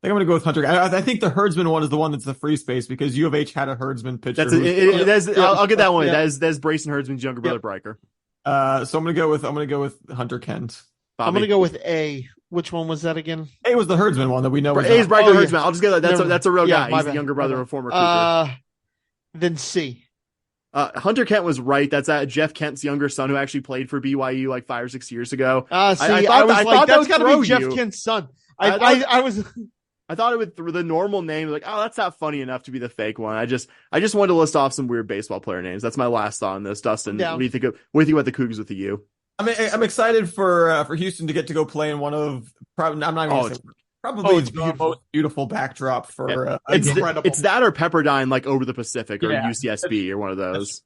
I think I'm going to go with Hunter. I think the Herdsman one is the one that's the free space because U of H had a Herdsman pitcher. I'll get that one. Yeah. That's Brayson Herdsman's younger brother, Bryker. So I'm going to go with Hunter Kent. Bobby. I'm going to go with A. Which one was that again? A was the Herdsman one that we know. A is Bryker Oh, yeah. Herdsman. I'll just get that. That's a real Yeah, guy. my He's the bad. younger brother of a former Cougar. Then C. Hunter Kent was right. That's Jeff Kent's younger son who actually played for BYU like 5 or 6 years ago. See, I thought was that like, that's would got to throw be Jeff you. Kent's son. I I thought it would through the normal name, like, oh, that's not funny enough to be the fake one. I just wanted to list off some weird baseball player names. That's my last thought on this. Dustin, Yeah. what do you think about the Cougs with the U? I'm excited for Houston to get to go play in one of probably it's the most beautiful backdrop for a It's game. incredible. it's that or Pepperdine, like over the Pacific or Yeah. UCSB or one of those.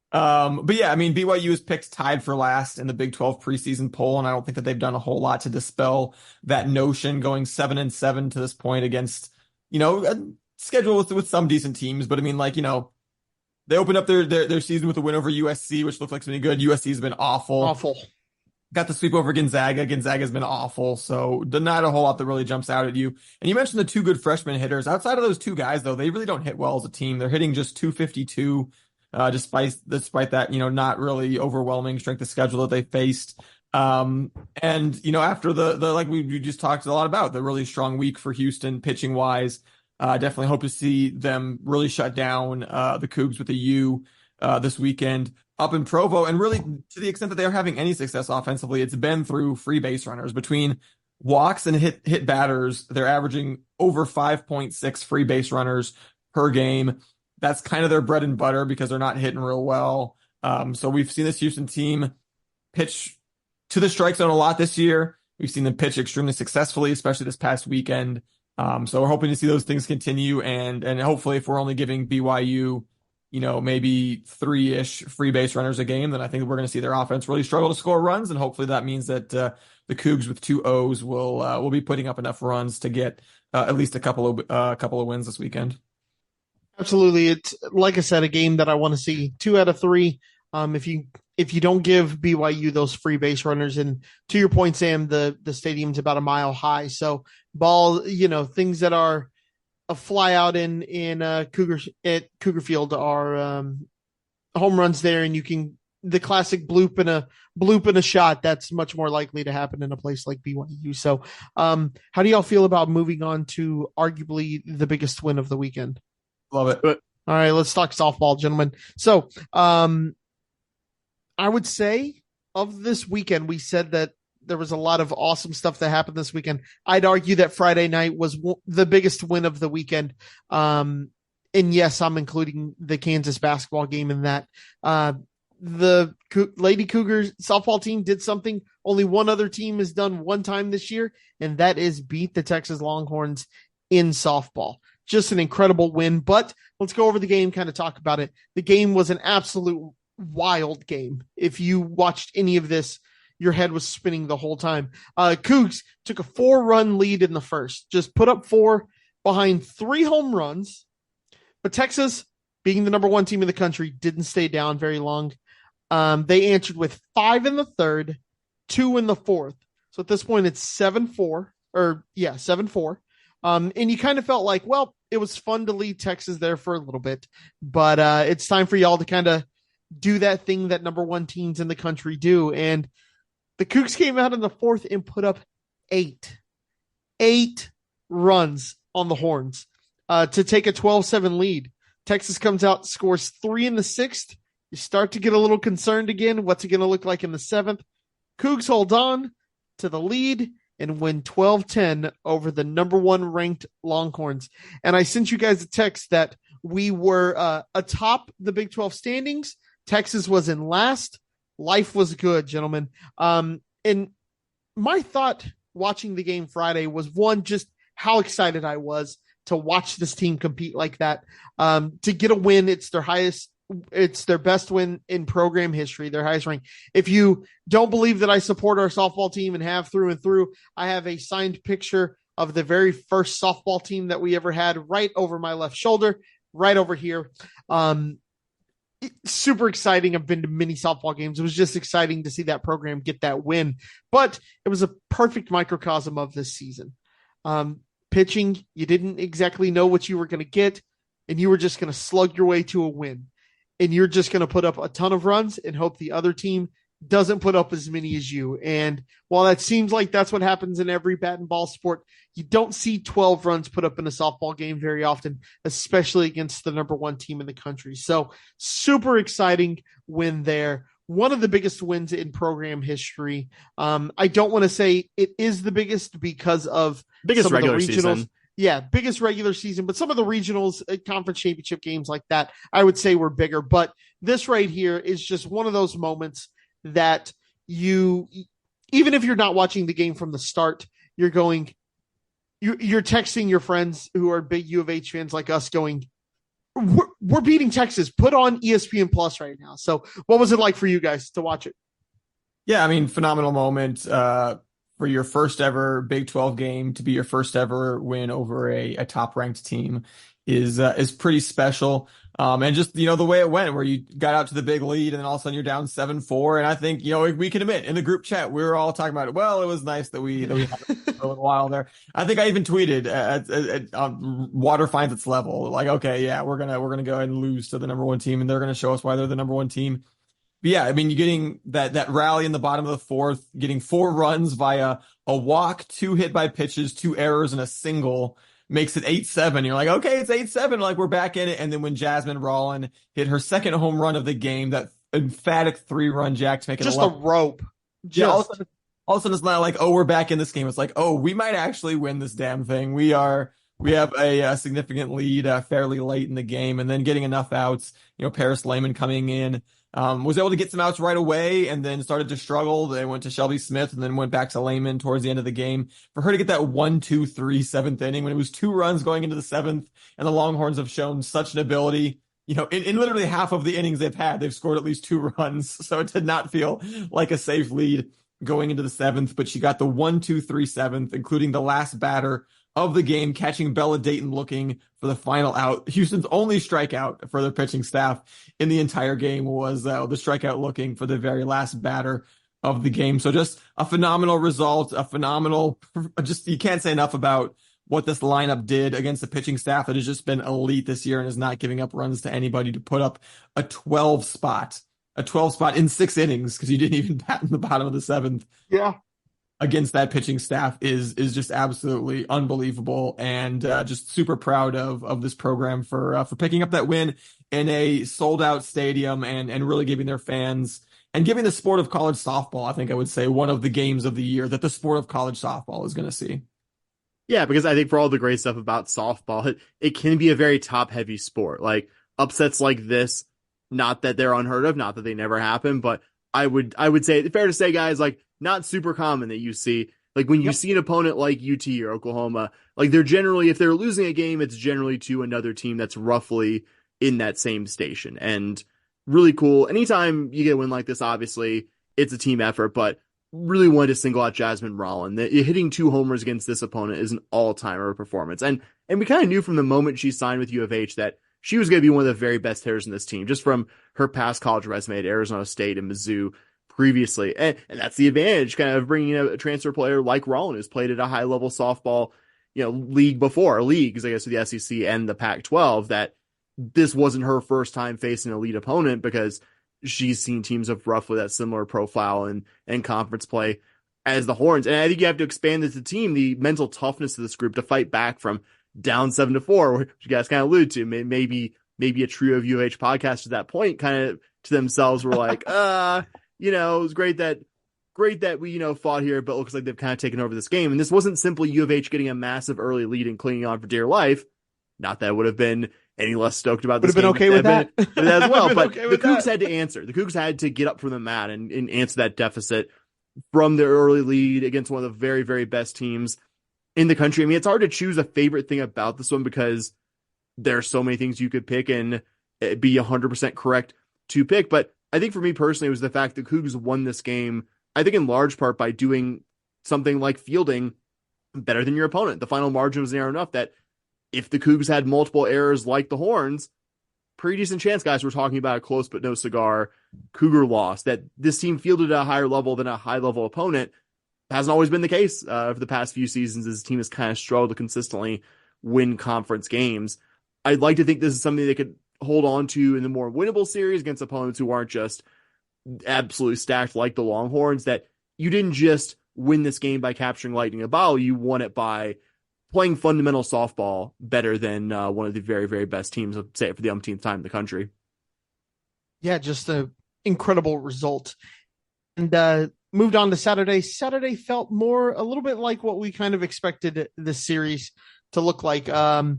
But yeah, I mean, BYU is picked tied for last in the Big 12 preseason poll, and I don't think that they've done a whole lot to dispel that notion, going 7-7 to this point against, a schedule with some decent teams. But I mean, they opened up their season with a win over USC, which looked like something good. USC has been awful. awful. Got the sweep over Gonzaga. Gonzaga's been awful. So not a whole lot that really jumps out at you. And you mentioned the two good freshman hitters. Outside of those two guys, though, they really don't hit well as a team. They're hitting just 252. Despite that, not really overwhelming strength of schedule that they faced. And, after the like we just talked a lot about, the really strong week for Houston pitching wise, definitely hope to see them really shut down the Cougs with a U this weekend up in Provo. And really, to the extent that they are having any success offensively, it's been through free base runners. Between walks and hit batters, they're averaging over 5.6 free base runners per game. That's kind of their bread and butter because they're not hitting real well. So we've seen this Houston team pitch to the strike zone a lot this year. We've seen them pitch extremely successfully, especially this past weekend. So we're hoping to see those things continue. And hopefully if we're only giving BYU, maybe 3-ish free base runners a game, then I think we're going to see their offense really struggle to score runs. And hopefully that means that the Cougs with 2 O's will be putting up enough runs to get at least a couple of wins this weekend. Absolutely. It's, like I said, a game that I want to see 2 out of 3. If you don't give BYU those free base runners, and to your point, Sam, the stadium's about a mile high. So things that are a fly out in Cougar Field are home runs there, and you can the classic bloop and a shot. That's much more likely to happen in a place like BYU. So how do y'all feel about moving on to arguably the biggest win of the weekend? Love it. All right, let's talk softball, gentlemen. So I would say of this weekend, we said that there was a lot of awesome stuff that happened this weekend. I'd argue that Friday night was the biggest win of the weekend. And yes, I'm including the Kansas basketball game in that. The Lady Cougars softball team did something only one other team has done one time this year, and that is beat the Texas Longhorns in softball. Just an incredible win, but let's go over the game, kind of talk about it. The game was an absolute wild game. If you watched any of this, your head was spinning the whole time. Coogs took a 4-run lead in the first, just put up 4 behind 3 home runs, but Texas, being the number 1 team in the country, didn't stay down very long. They answered with 5 in the third, 2 in the fourth. So at this point, it's 7-4. And you kind of felt like, well, it was fun to lead Texas there for a little bit, but it's time for y'all to kind of do that thing that number 1 teams in the country do. And the Cougs came out in the fourth and put up 8 runs on the Horns to take a 12-7 lead. Texas comes out, scores 3 in the sixth. You start to get a little concerned again. What's it going to look like in the seventh? Cougs hold on to the lead and win 12-10 over the number 1 ranked Longhorns. And I sent you guys a text that we were atop the Big 12 standings. Texas was in last. Life was good, gentlemen. And my thought watching the game Friday was, one, just how excited I was to watch this team compete like that. To get a win, it's their highest It's their best win in program history, their highest rank. If you don't believe that I support our softball team and have through and through, I have a signed picture of the very first softball team that we ever had right over my left shoulder, right over here. Super exciting. I've been to many softball games. It was just exciting to see that program get that win, but it was a perfect microcosm of this season. Pitching, you didn't exactly know what you were going to get, and you were just going to slug your way to a win. And you're just going to put up a ton of runs and hope the other team doesn't put up as many as you. And while that seems like that's what happens in every bat and ball sport, you don't see 12 runs put up in a softball game very often, especially against the number one team in the country. So super exciting win there. One of the biggest wins in program history. I don't want to say it is the biggest because of biggest some regular of the regionals. Season. Yeah, biggest regular season, but some of the regionals, conference championship games like that, I would say were bigger. But this right here is just one of those moments that you, even if you're not watching the game from the start, you're texting your friends who are big U of H fans like us going, we're beating Texas. Put on ESPN Plus right now. So what was it like for you guys to watch it? Yeah, I mean, phenomenal moment for your first ever Big 12 game to be your first ever win over a top ranked team is pretty special. And just, the way it went where you got out to the big lead and then all of a sudden you're down 7-4. And I think, we can admit in the group chat, we were all talking about it. Well, it was nice that we had a little while there. I think I even tweeted water finds its level. Like, okay, yeah, we're going to go ahead and lose to the number one team and they're going to show us why they're the number one team. But yeah, I mean, you're getting that rally in the bottom of the fourth, getting 4 runs via a walk, 2 hit by pitches, 2 errors, and a single makes it 8-7. You're like, okay, it's 8-7. Like, we're back in it. And then when Jasmine Rollin hit her second home run of the game, that emphatic 3-run jack to make it just 11. a rope. Yeah, all of a sudden it's not like, oh, we're back in this game. It's like, oh, we might actually win this damn thing. We have a significant lead fairly late in the game, and then getting enough outs. Paris Lehman coming in. Was able to get some outs right away and then started to struggle. They went to Shelby Smith and then went back to Lehman towards the end of the game. For her to get that 1-2-3 7th inning when it was 2 runs going into the 7th, and the Longhorns have shown such an ability. In literally half of the innings they've scored at least 2 runs. So it did not feel like a safe lead going into the 7th, but she got the 1-2-3 7th, including the last batter of the game, catching Bella Dayton looking for the final out. Houston's only strikeout for their pitching staff in the entire game was the strikeout looking for the very last batter of the game. So just a phenomenal result, you can't say enough about what this lineup did against the pitching staff that has just been elite this year and is not giving up runs to anybody. To put up a 12 spot in 6 innings because you didn't even bat in the bottom of the 7th. Yeah. Against that pitching staff is just absolutely unbelievable, and just super proud of this program for picking up that win in a sold out stadium and really giving their fans and giving the sport of college softball, I think I would say, one of the games of the year that the sport of college softball is going to see. Yeah, because I think for all the great stuff about softball, it can be a very top heavy sport. Like upsets like this, not that they're unheard of, not that they never happen, but I would say it's fair to say, guys, like, not super common that you see, like when you see an opponent like UT or Oklahoma, like they're generally, if they're losing a game, it's generally to another team that's roughly in that same station. And really cool. Anytime you get a win like this, obviously it's a team effort, but really wanted to single out Jasmine Rollin. Hitting 2 homers against this opponent is an all-timer performance. And we kind of knew from the moment she signed with U of H that she was going to be one of the very best hitters in this team, just from her past college resume at Arizona State and Mizzou previously. And that's the advantage kind of bringing a transfer player like Rollin, who's played at a high level softball, league before, leagues, I guess, to the SEC and the Pac-12, that this wasn't her first time facing an elite opponent because she's seen teams of roughly that similar profile and conference play as the Horns. And I think you have to expand as a team, the mental toughness of this group to fight back from down 7-4, which you guys kind of alluded to. Maybe a trio of UH podcasts at that point kind of to themselves were like, it was great that we, fought here, but it looks like they've kind of taken over this game. And this wasn't simply U of H getting a massive early lead and clinging on for dear life. Not that I would have been any less stoked about this. Would have been okay with that as well. But okay the Cougs had to answer. The Cougs had to get up from the mat and answer that deficit from their early lead against one of the very, very best teams in the country. I mean, it's hard to choose a favorite thing about this one because there are so many things you could pick. And be 100% correct to pick. But I think for me personally, it was the fact that Coogs won this game, I think in large part by doing something like fielding better than your opponent. The final margin was narrow enough that if the Cougs had multiple errors like the Horns, pretty decent chance, guys, we're talking about a close but no cigar Cougar loss. That this team fielded at a higher level than a high-level opponent hasn't always been the case for the past few seasons. This team has kind of struggled to consistently win conference games. I'd like to think this is something they could hold on to in the more winnable series against opponents who aren't just absolutely stacked like the Longhorns, that you didn't just win this game by capturing lightning in a bottle, you won it by playing fundamental softball better than one of the very, very best teams, let's say it for the umpteenth time in the country. Yeah, just an incredible result. And moved on to Saturday. Saturday felt a little bit like what we kind of expected this series to look like. The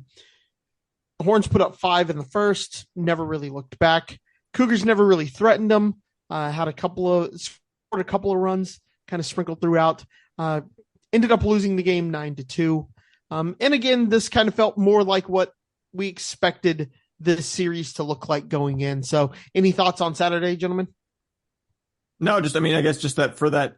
Horns put up 5 in the first, never really looked back. Cougars never really threatened them. Scored a couple of runs, kind of sprinkled throughout. Ended up losing the game 9-2. And again, this kind of felt more like what we expected this series to look like going in. So any thoughts on Saturday, gentlemen? No, I guess just that for that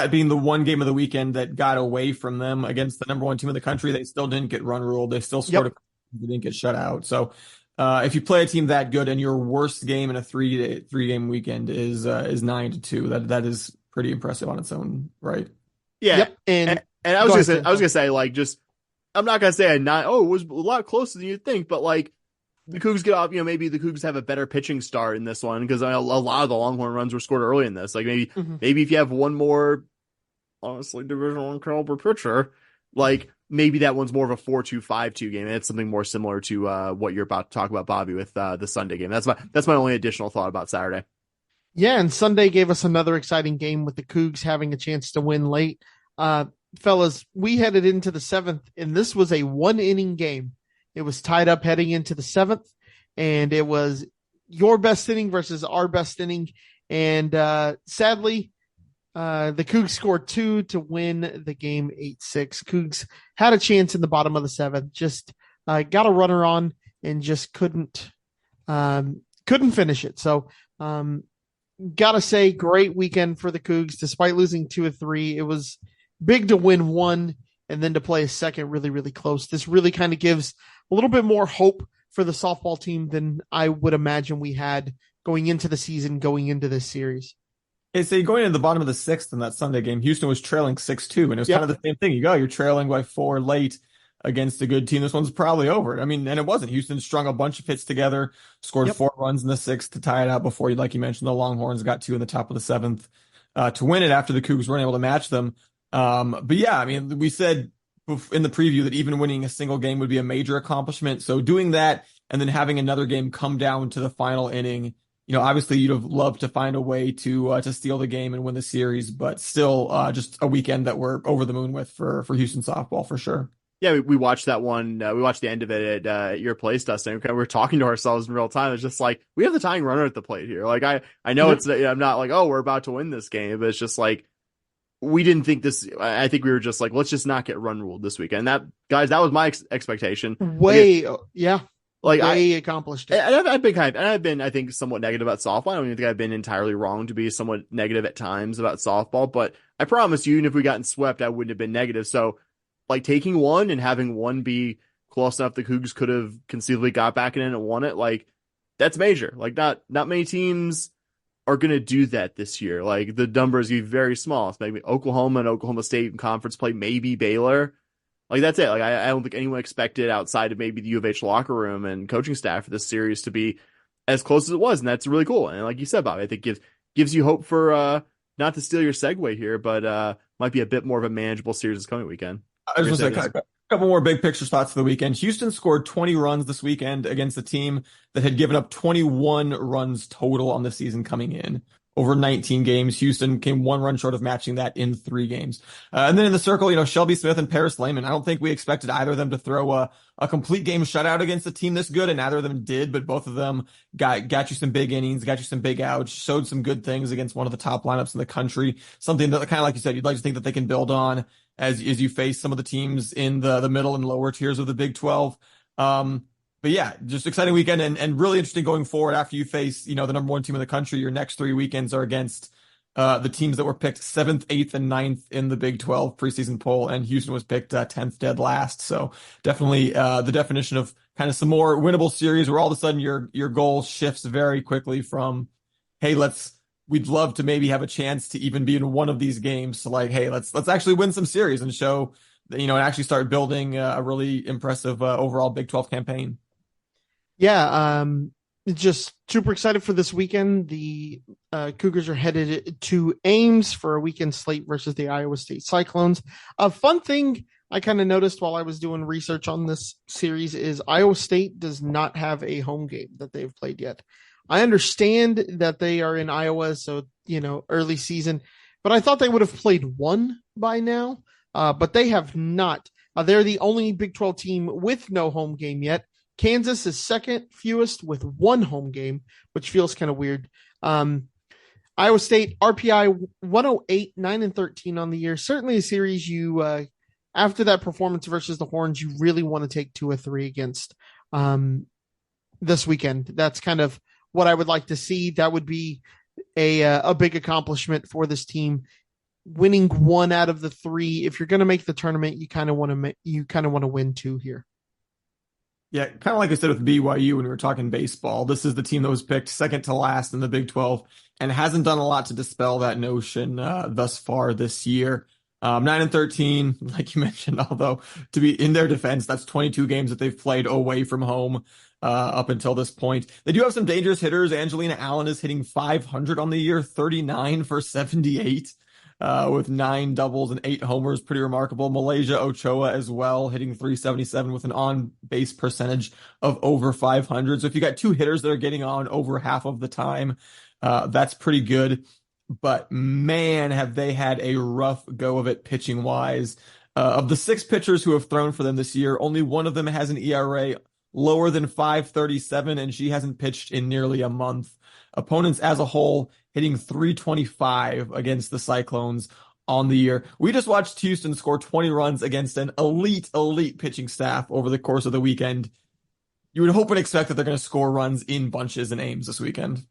being the one game of the weekend that got away from them against the number one team in the country, they still didn't get run ruled. They still scored. They didn't get shut out. So if you play a team that good and your worst game in a three game weekend is 9-2, that is pretty impressive on its own, right? Yeah. Yep. And I was gonna say like, just, I'm not gonna say it was a lot closer than you'd think, but like the Cougs get off, maybe the Cougs have a better pitching start in this one, because a lot of the Longhorn runs were scored early in this. Like maybe if you have one more, honestly, Division I caliber pitcher, like maybe that one's more of a 4-2, 5-2 game. And it's something more similar to what you're about to talk about, Bobby, with the Sunday game. That's my only additional thought about Saturday. Yeah, and Sunday gave us another exciting game with the Cougs having a chance to win late. Fellas, we headed into the 7th, and this was a 1-inning game. It was tied up heading into the 7th, and it was your best inning versus our best inning. And sadly, the Cougs scored 2 to win the game 8-6. Cougs had a chance in the bottom of the 7th, just got a runner on and just couldn't finish it. So, gotta say, great weekend for the Cougs. Despite losing 2 of 3, it was big to win 1 and then to play a second really, really close. This really kind of gives a little bit more hope for the softball team than I would imagine we had going into the season, going into this series. Hey, so going into the bottom of the 6th in that Sunday game, Houston was trailing 6-2, and it was kind of the same thing. You're trailing by 4 late against a good team. This one's probably over. And it wasn't. Houston strung a bunch of hits together, scored 4 runs in the 6th to tie it out before, like you mentioned, the Longhorns got 2 in the top of the 7th to win it after the Cougs weren't able to match them. But yeah, we said in the preview that even winning a single game would be a major accomplishment. So doing that and then having another game come down to the final inning, obviously you'd have loved to find a way to steal the game and win the series, but still just a weekend that we're over the moon with for Houston softball for sure. Yeah, we watched that one. We watched the end of it at your place, Dustin. We were talking to ourselves in real time. It's just like, we have the tying runner at the plate here. Like I know it's, I'm not like, oh, we're about to win this game, but it's just like, we didn't think this. I think we were just like, let's just not get run ruled this weekend. That was my expectation. Like I accomplished it. I've been I think somewhat negative about softball. I don't even think I've been entirely wrong to be somewhat negative at times about softball, but I promise you, even if we gotten swept, I wouldn't have been negative. So like taking one and having one be close enough the Cougs could have conceivably got back in and won it, like that's major. Like not many teams are going to do that this year. Like the numbers be very small. It's maybe Oklahoma and Oklahoma State in conference play, maybe Baylor. Like that's it. Like I don't think anyone expected outside of maybe the U of H locker room and coaching staff for this series to be as close as it was. And that's really cool. And like you said, Bob, I think gives you hope for, not to steal your segue here, but might be a bit more of a manageable series this coming weekend. I was going to say a couple more big picture thoughts for the weekend. Houston scored 20 runs this weekend against a team that had given up 21 runs total on the season coming in. Over 19 games, Houston came 1 run short of matching that in 3 games. And then in the circle, Shelby Smith and Paris Lehman. I don't think we expected either of them to throw a complete game shutout against a team this good, and neither of them did, but both of them got you some big innings, got you some big outs, showed some good things against one of the top lineups in the country. Something that, kind of like you said, you'd like to think that they can build on as you face some of the teams in the middle and lower tiers of the Big 12. But yeah, just exciting weekend and really interesting going forward after you face, the number one team in the country. Your next three weekends are against the teams that were picked 7th, 8th, and 9th in the Big 12 preseason poll, and Houston was picked 10th dead last. So definitely the definition of kind of some more winnable series where all of a sudden your goal shifts very quickly from, hey, we'd love to maybe have a chance to even be in one of these games to like, hey, let's actually win some series and show, and actually start building a really impressive overall Big 12 campaign. Yeah, just super excited for this weekend. The Cougars are headed to Ames for a weekend slate versus the Iowa State Cyclones. A fun thing I kind of noticed while I was doing research on this series is Iowa State does not have a home game that they've played yet. I understand that they are in Iowa, so, early season, but I thought they would have played one by now, but they have not. They're the only Big 12 team with no home game yet. Kansas is second fewest with one home game, which feels kind of weird. Iowa State RPI 108, 9-13 on the year. Certainly a series you, after that performance versus the Horns, you really want to take 2 or 3 against this weekend. That's kind of what I would like to see. That would be a big accomplishment for this team. Winning 1 out of the 3. If you're going to make the tournament, you kind of want to win 2 here. Yeah, kind of like I said with BYU when we were talking baseball, this is the team that was picked second to last in the Big 12 and hasn't done a lot to dispel that notion thus far this year. 9-13, like you mentioned, although to be in their defense, that's 22 games that they've played away from home up until this point. They do have some dangerous hitters. Angelina Allen is hitting 500 on the year, 39 for 78. With 9 doubles and 8 homers, pretty remarkable. Malaysia Ochoa as well, hitting 377 with an on-base percentage of over 500. So if you got 2 hitters that are getting on over half of the time, that's pretty good. But man, have they had a rough go of it pitching-wise. Of the 6 pitchers who have thrown for them this year, only one of them has an ERA lower than 5.37, and she hasn't pitched in nearly a month. Opponents as a whole hitting 325 against the Cyclones on the year. We just watched Houston score 20 runs against an elite pitching staff over the course of the weekend. You would hope and expect that they're going to score runs in bunches in Ames this weekend.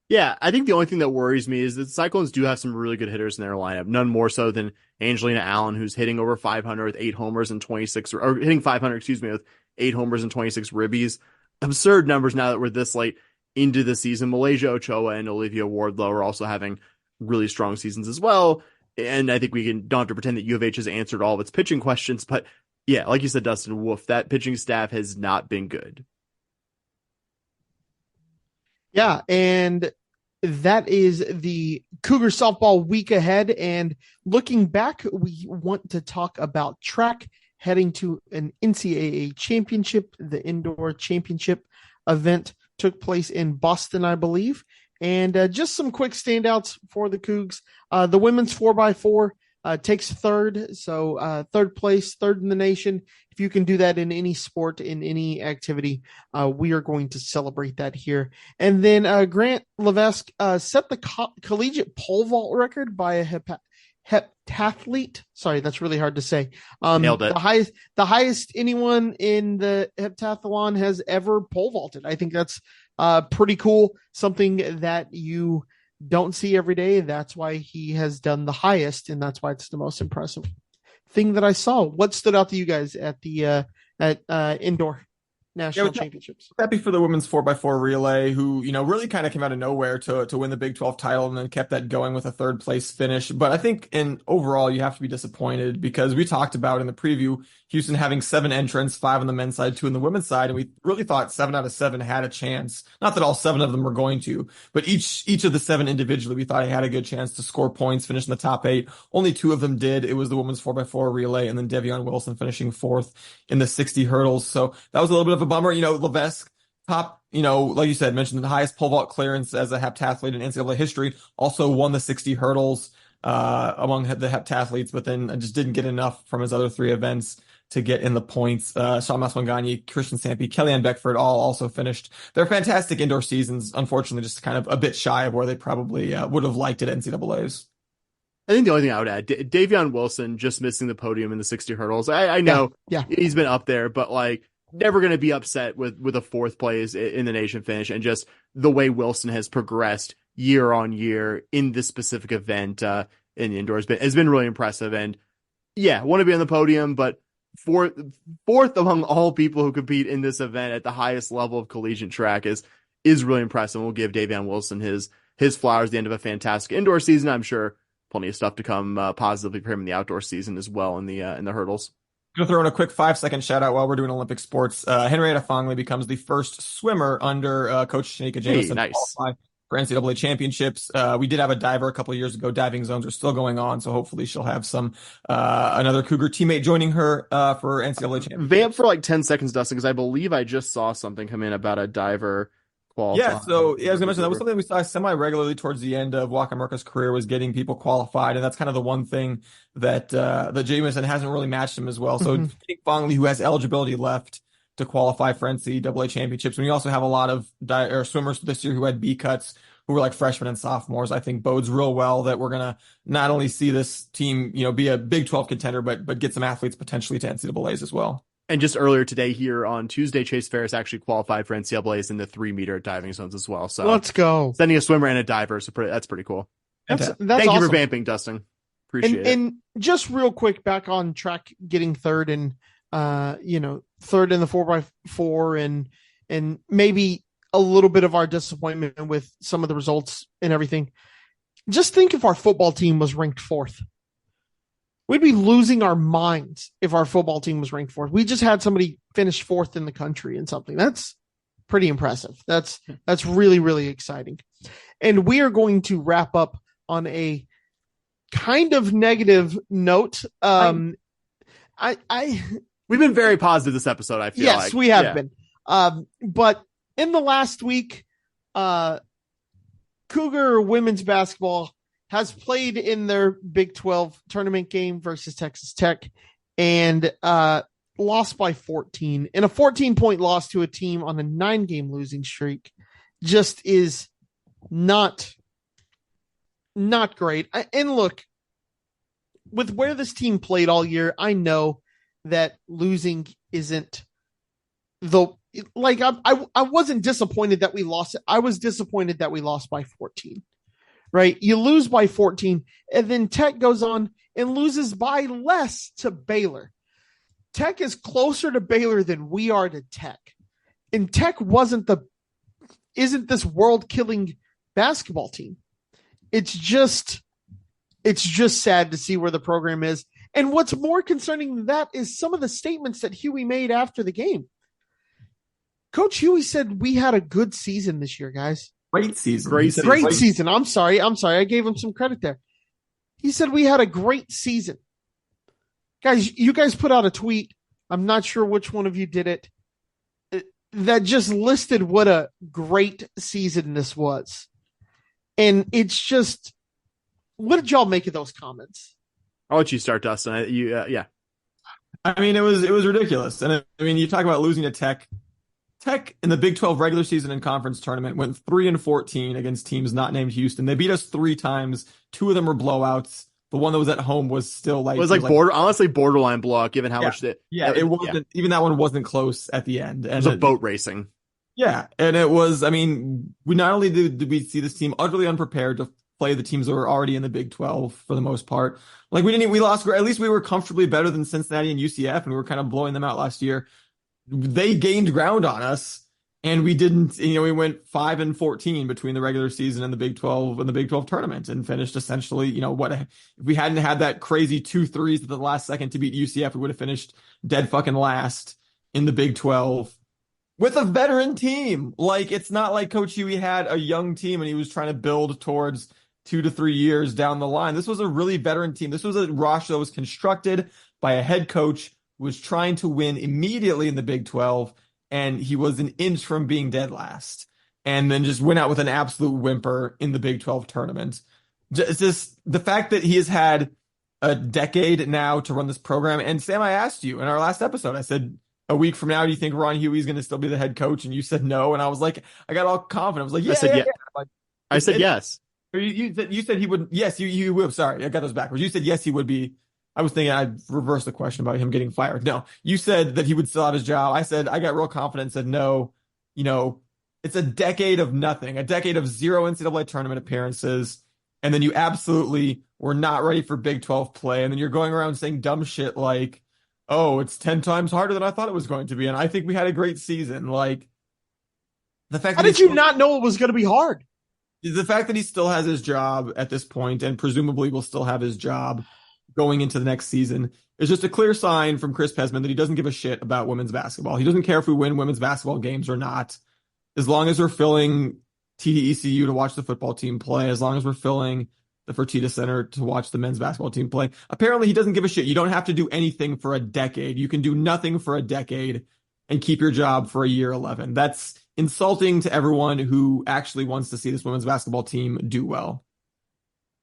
Yeah, I think the only thing that worries me is that the Cyclones do have some really good hitters in their lineup. None more so than Angelina Allen, who's hitting over 500 with 8 homers and 26, or hitting 500, with 8 homers and 26 ribbies. Absurd numbers now that we're this late into the season. Malaysia Ochoa and Olivia Wardlow are also having really strong seasons as well. And I think we don't have to pretend that U of H has answered all of its pitching questions. But yeah, like you said, Dustin, woof, that pitching staff has not been good. Yeah, and that is the Cougar softball week ahead. And looking back, we want to talk about track heading to an NCAA championship. The indoor championship event took place in Boston, I believe. And just some quick standouts for the Cougs. The women's 4x4 takes third. So third place, third in the nation. If you can do that in any sport, in any activity, we are going to celebrate that here. And then Grant Levesque set the collegiate pole vault record by a heptathlete. Sorry, that's really hard to say. Nailed it. The highest anyone in the heptathlon has ever pole vaulted. I think that's pretty cool. Something that you don't see every day. That's why he has done the highest, and that's why it's the most impressive thing that I saw. What stood out to you guys at the indoor national championships? Happy for the women's 4x4 relay, who really kind of came out of nowhere to win the Big 12 title and then kept that going with a third place finish. But I think overall you have to be disappointed because we talked about in the preview Houston having 7 entrants, 5 on the men's side, 2 on the women's side, and we really thought 7 out of 7 had a chance. Not that all 7 of them were going to, but each of the 7 individually we thought had a good chance to score points, finish in the top 8. Only 2 of them did. It was the women's 4x4 relay and then Devion Wilson finishing 4th in the 60 hurdles. So that was a little bit of a bummer. Levesque, top, like you said, mentioned the highest pole vault clearance as a heptathlete in NCAA history, also won the 60 hurdles among the heptathletes, but then just didn't get enough from his other 3 events to get in the points. Sean Maswangani, Christian Sampe, Kellyanne Beckford all also finished their fantastic indoor seasons, unfortunately just kind of a bit shy of where they probably would have liked it at NCAAs. I think the only thing I would add, Davion Wilson just missing the podium in the 60 hurdles. I know yeah. He's been up there, but like never going to be upset with a fourth place in the nation finish, and just the way Wilson has progressed year on year in this specific event in indoors has been really impressive. And yeah, want to be on the podium, but fourth among all people who compete in this event at the highest level of collegiate track is really impressive. We'll give Davion Wilson his flowers at the end of a fantastic indoor season. I'm sure plenty of stuff to come positively for him in the outdoor season as well in the hurdles. Going to throw in a quick 5-second shout out while we're doing Olympic sports. Henrietta Fongley becomes the first swimmer under Coach Shanika Jameson nice. to qualify for NCAA championships. We did have a diver a couple of years ago. Diving zones are still going on, so hopefully she'll have another Cougar teammate joining her for NCAA championships. Vamp for like 10 seconds, Dustin, because I believe I just saw something come in about a diver qualifying. Yeah, so I was going to mention that was something we saw semi-regularly towards the end of Wakamarka's career, was getting people qualified, and that's kind of the one thing that Jameson hasn't really matched him as well. So getting Fongley, who has eligibility left to qualify for NCAA championships, when you also have a lot of swimmers this year who had B cuts, who were like freshmen and sophomores, I think bodes real well that we're going to not only see this team, be a Big 12 contender, but get some athletes potentially to NCAAs as well. And just earlier today here on Tuesday, Chase Ferris actually qualified for NCAAs in the 3-meter diving zones as well. So let's go. Sending a swimmer and a diver. So that's pretty cool. That's Thank awesome. you for vamping, Dustin. Appreciate it. And just real quick, back on track, getting third and, third in the 4x4 and maybe a little bit of our disappointment with some of the results and everything. Just think if our football team was ranked fourth. We'd be losing our minds if our football team was ranked fourth. We just had somebody finish fourth in the country in something. That's pretty impressive. That's really, really exciting. And we are going to wrap up on a kind of negative note. We've been very positive this episode, I feel like. Yes, we have been. But in the last week, Cougar women's basketball has played in their Big 12 tournament game versus Texas Tech and lost by 14. And a 14-point loss to a team on a 9-game losing streak just is not great. And look, with where this team played all year, I know that losing isn't I wasn't disappointed that we lost it. I was disappointed that we lost by 14. Right? You lose by 14, and then Tech goes on and loses by less to Baylor. Tech is closer to Baylor than we are to Tech. And Tech isn't this world-killing basketball team. It's just sad to see where the program is. And what's more concerning than that is some of the statements that Huey made after the game. Coach Huey said we had a good season this year, guys. Great season. Great season. I'm sorry. I gave him some credit there. He said we had a great season. Guys, you guys put out a tweet. I'm not sure which one of you did it. That just listed what a great season this was. And it's just, what did y'all make of those comments? I'll let you start, Dustin. Yeah. I mean, it was ridiculous. And I mean, you talk about losing to Tech. Tech in the Big 12 regular season and conference tournament went 3-14 against teams not named Houston. They beat us 3 times. 2 of them were blowouts. The one that was at home was still honestly borderline blowout given how much it wasn't. Yeah. Even that one wasn't close at the end. And it was a boat racing. Yeah, and it was. I mean, we not only did we see this team utterly unprepared to play the teams that were already in the Big 12 for the most part. Like we lost. At least we were comfortably better than Cincinnati and UCF, and we were kind of blowing them out last year. They gained ground on us, and we didn't. We went 5-14 between the regular season and the Big 12 and the Big 12 tournament, and finished essentially. If we hadn't had that crazy 2 threes at the last second to beat UCF, we would have finished dead fucking last in the Big 12 with a veteran team. Like, it's not like Coach Huey had a young team and he was trying to build towards 2 to 3 years down the line. This was a really veteran team. This was a roster that was constructed by a head coach was trying to win immediately in the Big 12, and he was an inch from being dead last, and then just went out with an absolute whimper in the Big 12 tournament. Just the fact that he has had a decade now to run this program. And Sam, I asked you in our last episode, I said, a week from now, do you think Ron Huey's going to still be the head coach? And you said no. And I was like, I got all confident. I was like, yeah. I said yes. You said he would. Yes, you would. Sorry, I got those backwards. You said yes, he would be I was thinking I'd reverse the question about him getting fired. No, you said that he would still have his job. I said, I got real confident and said, no, it's a decade of nothing, a decade of 0 NCAA tournament appearances. And then you absolutely were not ready for Big 12 play. And then you're going around saying dumb shit like, oh, it's 10 times harder than I thought it was going to be. And I think we had a great season. Like, the fact How that did you not know it was going to be hard? the fact that he still has his job at this point and presumably will still have his job going into the next season is just a clear sign from Chris Pesman that he doesn't give a shit about women's basketball. He doesn't care if we win women's basketball games or not. As long as we're filling TDECU to watch the football team play, as long as we're filling the Fertitta Center to watch the men's basketball team play. Apparently, he doesn't give a shit. You don't have to do anything for a decade. You can do nothing for a decade and keep your job for a year 11. That's insulting to everyone who actually wants to see this women's basketball team do well.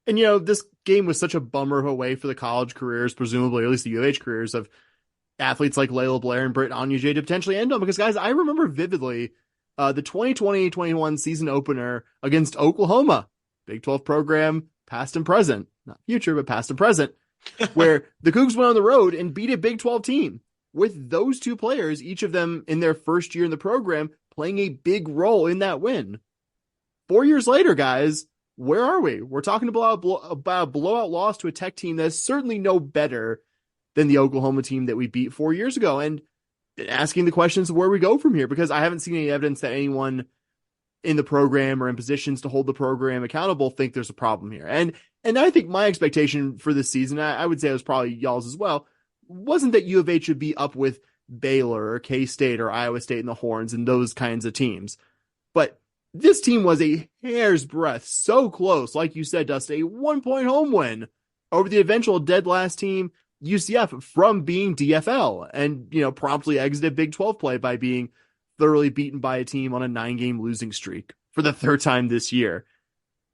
And, this game was such a bummer of a way for the college careers, presumably, or at least the U of H careers of athletes like Layla Blair and Britt Onyejay to potentially end them. Because, guys, I remember vividly the 2020-21 season opener against Oklahoma, Big 12 program, past and present, not future, but past and present, where the Cougs went on the road and beat a Big 12 team with those two players, each of them in their first year in the program, playing a big role in that win. 4 years later, guys, where are we? We're talking about a blowout loss to a Tech team that's certainly no better than the Oklahoma team that we beat 4 years ago. And asking the questions of where we go from here, because I haven't seen any evidence that anyone in the program or in positions to hold the program accountable think there's a problem here. And I think my expectation for this season, I would say it was probably y'all's as well, wasn't that U of H should be up with Baylor or K-State or Iowa State and the Horns and those kinds of teams. But this team was a hair's breadth so close, like you said, Dustin, a 1-point home win over the eventual dead last team, UCF, from being DFL, and, promptly exited Big 12 play by being thoroughly beaten by a team on a 9-game losing streak for the third time this year.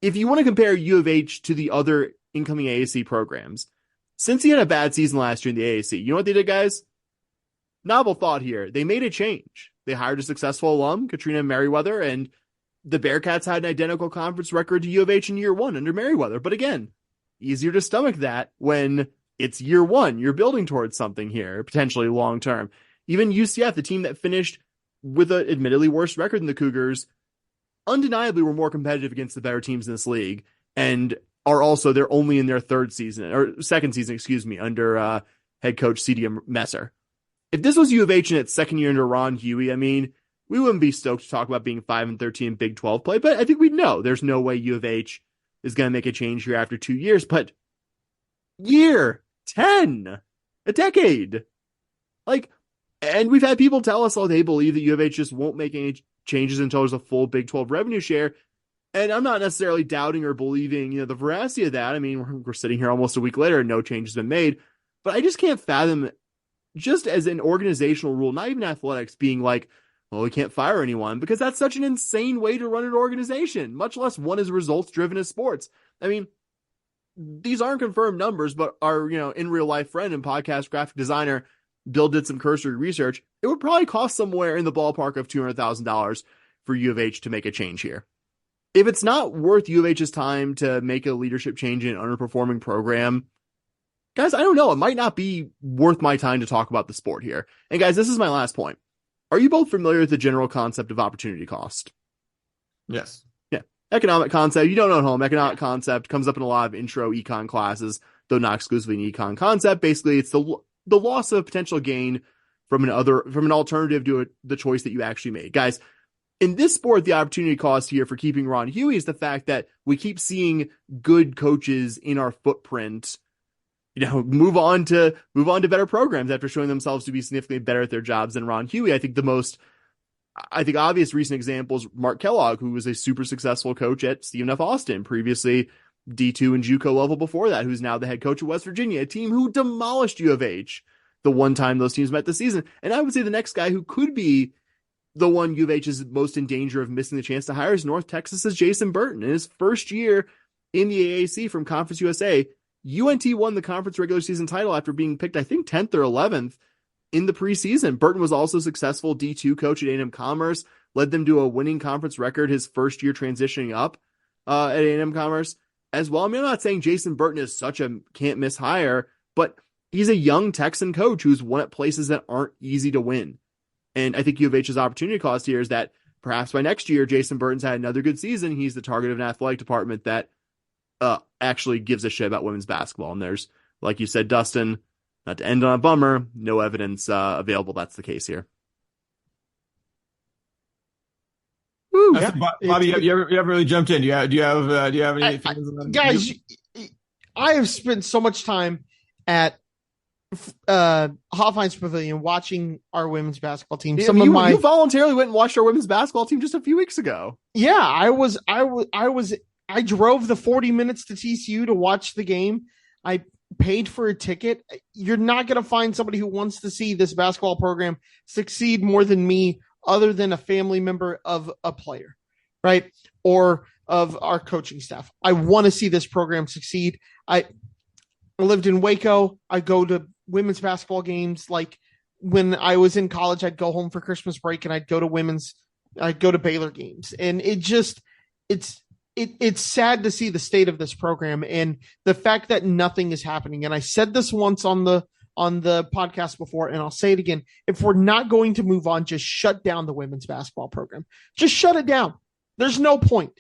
If you want to compare U of H to the other incoming AAC programs, since he had a bad season last year in the AAC, you know what they did, guys? Novel thought here. They made a change. They hired a successful alum, Katrina Merriweather, and the Bearcats had an identical conference record to U of H in year one under Merriweather. But again, easier to stomach that when it's year one. You're building towards something here, potentially long term. Even UCF, the team that finished with an admittedly worse record than the Cougars, undeniably were more competitive against the better teams in this league, and they're only in their second season, under head coach C.D. Messer. If this was U of H in its second year under Ron Huey, we wouldn't be stoked to talk about being 5-13 in Big 12 play, but I think we'd know there's no way U of H is going to make a change here after 2 years. But year 10, a decade, and we've had people tell us, they believe that U of H just won't make any changes until there's a full Big 12 revenue share. And I'm not necessarily doubting or believing, the veracity of that. We're sitting here almost a week later and no change has been made, but I just can't fathom, just as an organizational rule, not even athletics, being like, we can't fire anyone, because that's such an insane way to run an organization, much less one as results driven as sports. These aren't confirmed numbers, but our, in real life friend and podcast graphic designer, Bill, did some cursory research. It would probably cost somewhere in the ballpark of $200,000 for U of H to make a change here. If it's not worth U of H's time to make a leadership change in an underperforming program, guys, I don't know. It might not be worth my time to talk about the sport here. And guys, this is my last point. Are you both familiar with the general concept of opportunity cost? Yes. Yeah. Economic concept. You don't know at home. Economic concept comes up in a lot of intro econ classes, though not exclusively an econ concept. Basically, it's the loss of potential gain from an alternative to the choice that you actually made. Guys, in this sport, the opportunity cost here for keeping Ron Huey is the fact that we keep seeing good coaches in our footprint, move on to better programs after showing themselves to be significantly better at their jobs than Ron Huey. I think the most, obvious recent example is Mark Kellogg, who was a super successful coach at Stephen F. Austin, previously D2 and JUCO level before that, who's now the head coach of West Virginia, a team who demolished U of H the one time those teams met this season. And I would say the next guy who could be the one U of H is most in danger of missing the chance to hire is North Texas's Jason Burton. In his first year in the AAC from Conference USA, UNT won the conference regular season title after being picked, I think, 10th or 11th in the preseason. Burton was also a successful D2 coach at A&M Commerce, led them to a winning conference record his first year transitioning up at A&M Commerce as well. I'm not saying Jason Burton is such a can't-miss hire, but he's a young Texan coach who's won at places that aren't easy to win. And I think U of H's opportunity cost here is that perhaps by next year, Jason Burton's had another good season. He's the target of an athletic department that actually gives a shit about women's basketball. And there's, like you said, Dustin, not to end on a bummer, no evidence available that's the case here. Woo, yeah. Bobby, you haven't really jumped in. Do you have any things on guys? I have spent so much time at Hoffheinz Pavilion watching our women's basketball team. You voluntarily went and watched our women's basketball team just a few weeks ago. Yeah, I drove the 40 minutes to TCU to watch the game. I paid for a ticket. You're not going to find somebody who wants to see this basketball program succeed more than me, other than a family member of a player, right? Or of our coaching staff. I want to see this program succeed. I lived in Waco. I go to women's basketball games. Like when I was in college, I'd go home for Christmas break and I'd go to Baylor games. And it's sad to see the state of this program and the fact that nothing is happening. And I said this once on the podcast before, and I'll say it again. If we're not going to move on, just shut down the women's basketball program. Just shut it down. There's no point.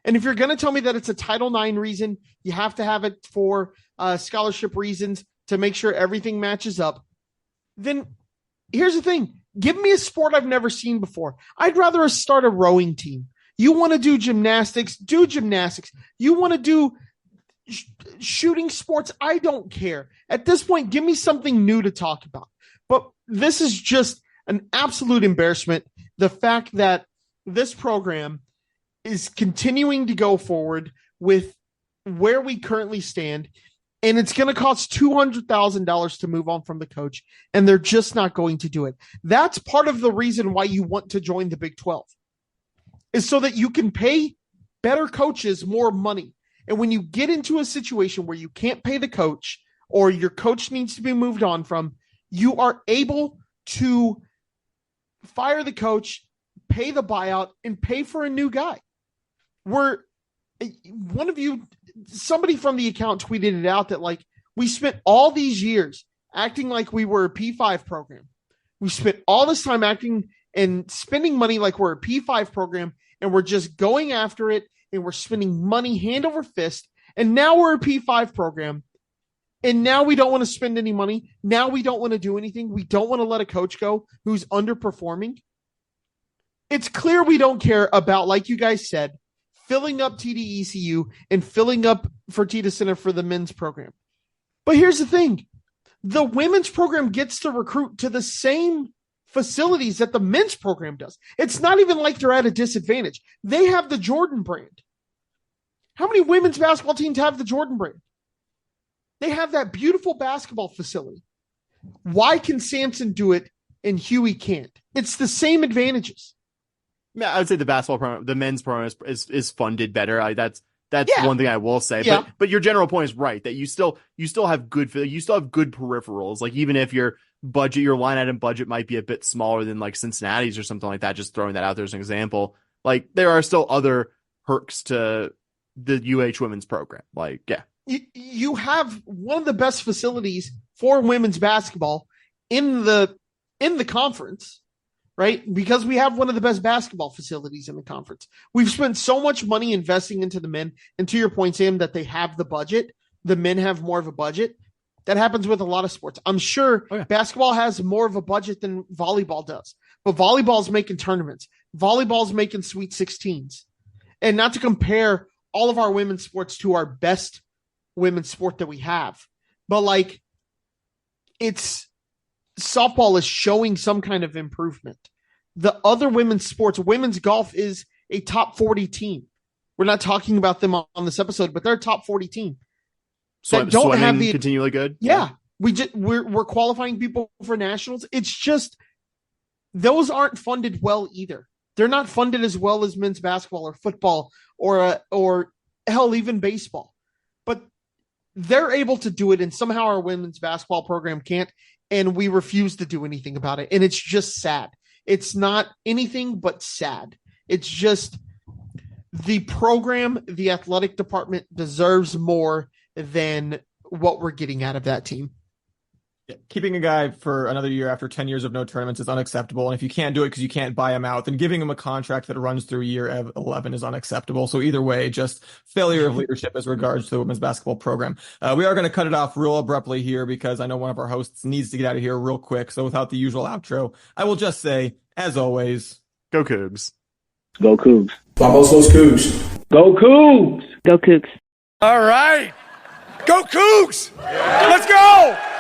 And if you're going to tell me that it's a Title IX reason, you have to have it for scholarship reasons to make sure everything matches up, then here's the thing. Give me a sport I've never seen before. I'd rather start a rowing team. You want to do gymnastics, do gymnastics. You want to do shooting sports, I don't care. At this point, give me something new to talk about. But this is just an absolute embarrassment. The fact that this program is continuing to go forward with where we currently stand, and it's going to cost $200,000 to move on from the coach, and they're just not going to do it. That's part of the reason why you want to join the Big 12, is so that you can pay better coaches more money. And when you get into a situation where you can't pay the coach or your coach needs to be moved on from, you are able to fire the coach, pay the buyout, and pay for a new guy. Somebody from the account tweeted it out that, like, we spent all these years acting like we were a P5 program. We spent all this time acting and spending money like we're a P5 program, and we're just going after it, and we're spending money hand over fist, and now we're a P5 program, and now we don't want to spend any money. Now we don't want to do anything. We don't want to let a coach go who's underperforming. It's clear we don't care about, like you guys said, filling up TDECU and filling up Fertitta Center for the men's program. But here's the thing. The women's program gets to recruit to the same facilities that the men's program does. It's not even like they're at a disadvantage. They have the Jordan brand. How many women's basketball teams have the Jordan brand? They have that beautiful basketball facility. Why can Samson do it and Huey can't? It's the same advantages. Yeah, I would say the basketball program, the men's program is funded better. That's one thing I will say. Yeah. But your general point is right, that you still have good peripherals. Like, even if your line item budget might be a bit smaller than like Cincinnati's or something like that, just throwing that out there as an example, like there are still other perks to the UH women's program. Like, yeah. You have one of the best facilities for women's basketball in the conference, right? Because we have one of the best basketball facilities in the conference. We've spent so much money investing into the men. And to your point, Sam, that they have the budget. The men have more of a budget. That happens with a lot of sports. I'm sure basketball has more of a budget than volleyball does. But volleyball's making tournaments. Volleyball's making Sweet 16s. And not to compare all of our women's sports to our best women's sport that we have. But, like, softball is showing some kind of improvement. The other women's sports, women's golf is a top 40 team. We're not talking about them on this episode, but they're a top 40 team. That don't have the continually good. Yeah. We're qualifying people for nationals. It's just those aren't funded well either. They're not funded as well as men's basketball or football or hell, even baseball. But they're able to do it, and somehow our women's basketball program can't, and we refuse to do anything about it. And it's just sad. It's not anything but sad. It's just the program, the athletic department deserves more than what we're getting out of that team. Keeping a guy for another year after 10 years of no tournaments is unacceptable. And if you can't do it because you can't buy him out, then giving him a contract that runs through year 11 is unacceptable. So either way, just failure of leadership as regards to the women's basketball program. We are going to cut it off real abruptly here because I know one of our hosts needs to get out of here real quick. So without the usual outro, I will just say, as always, Go Coogs. Go Cougs. Vamos los Cougs. Go Cougs. Go Coogs. All right. Go Cougs. Let's go.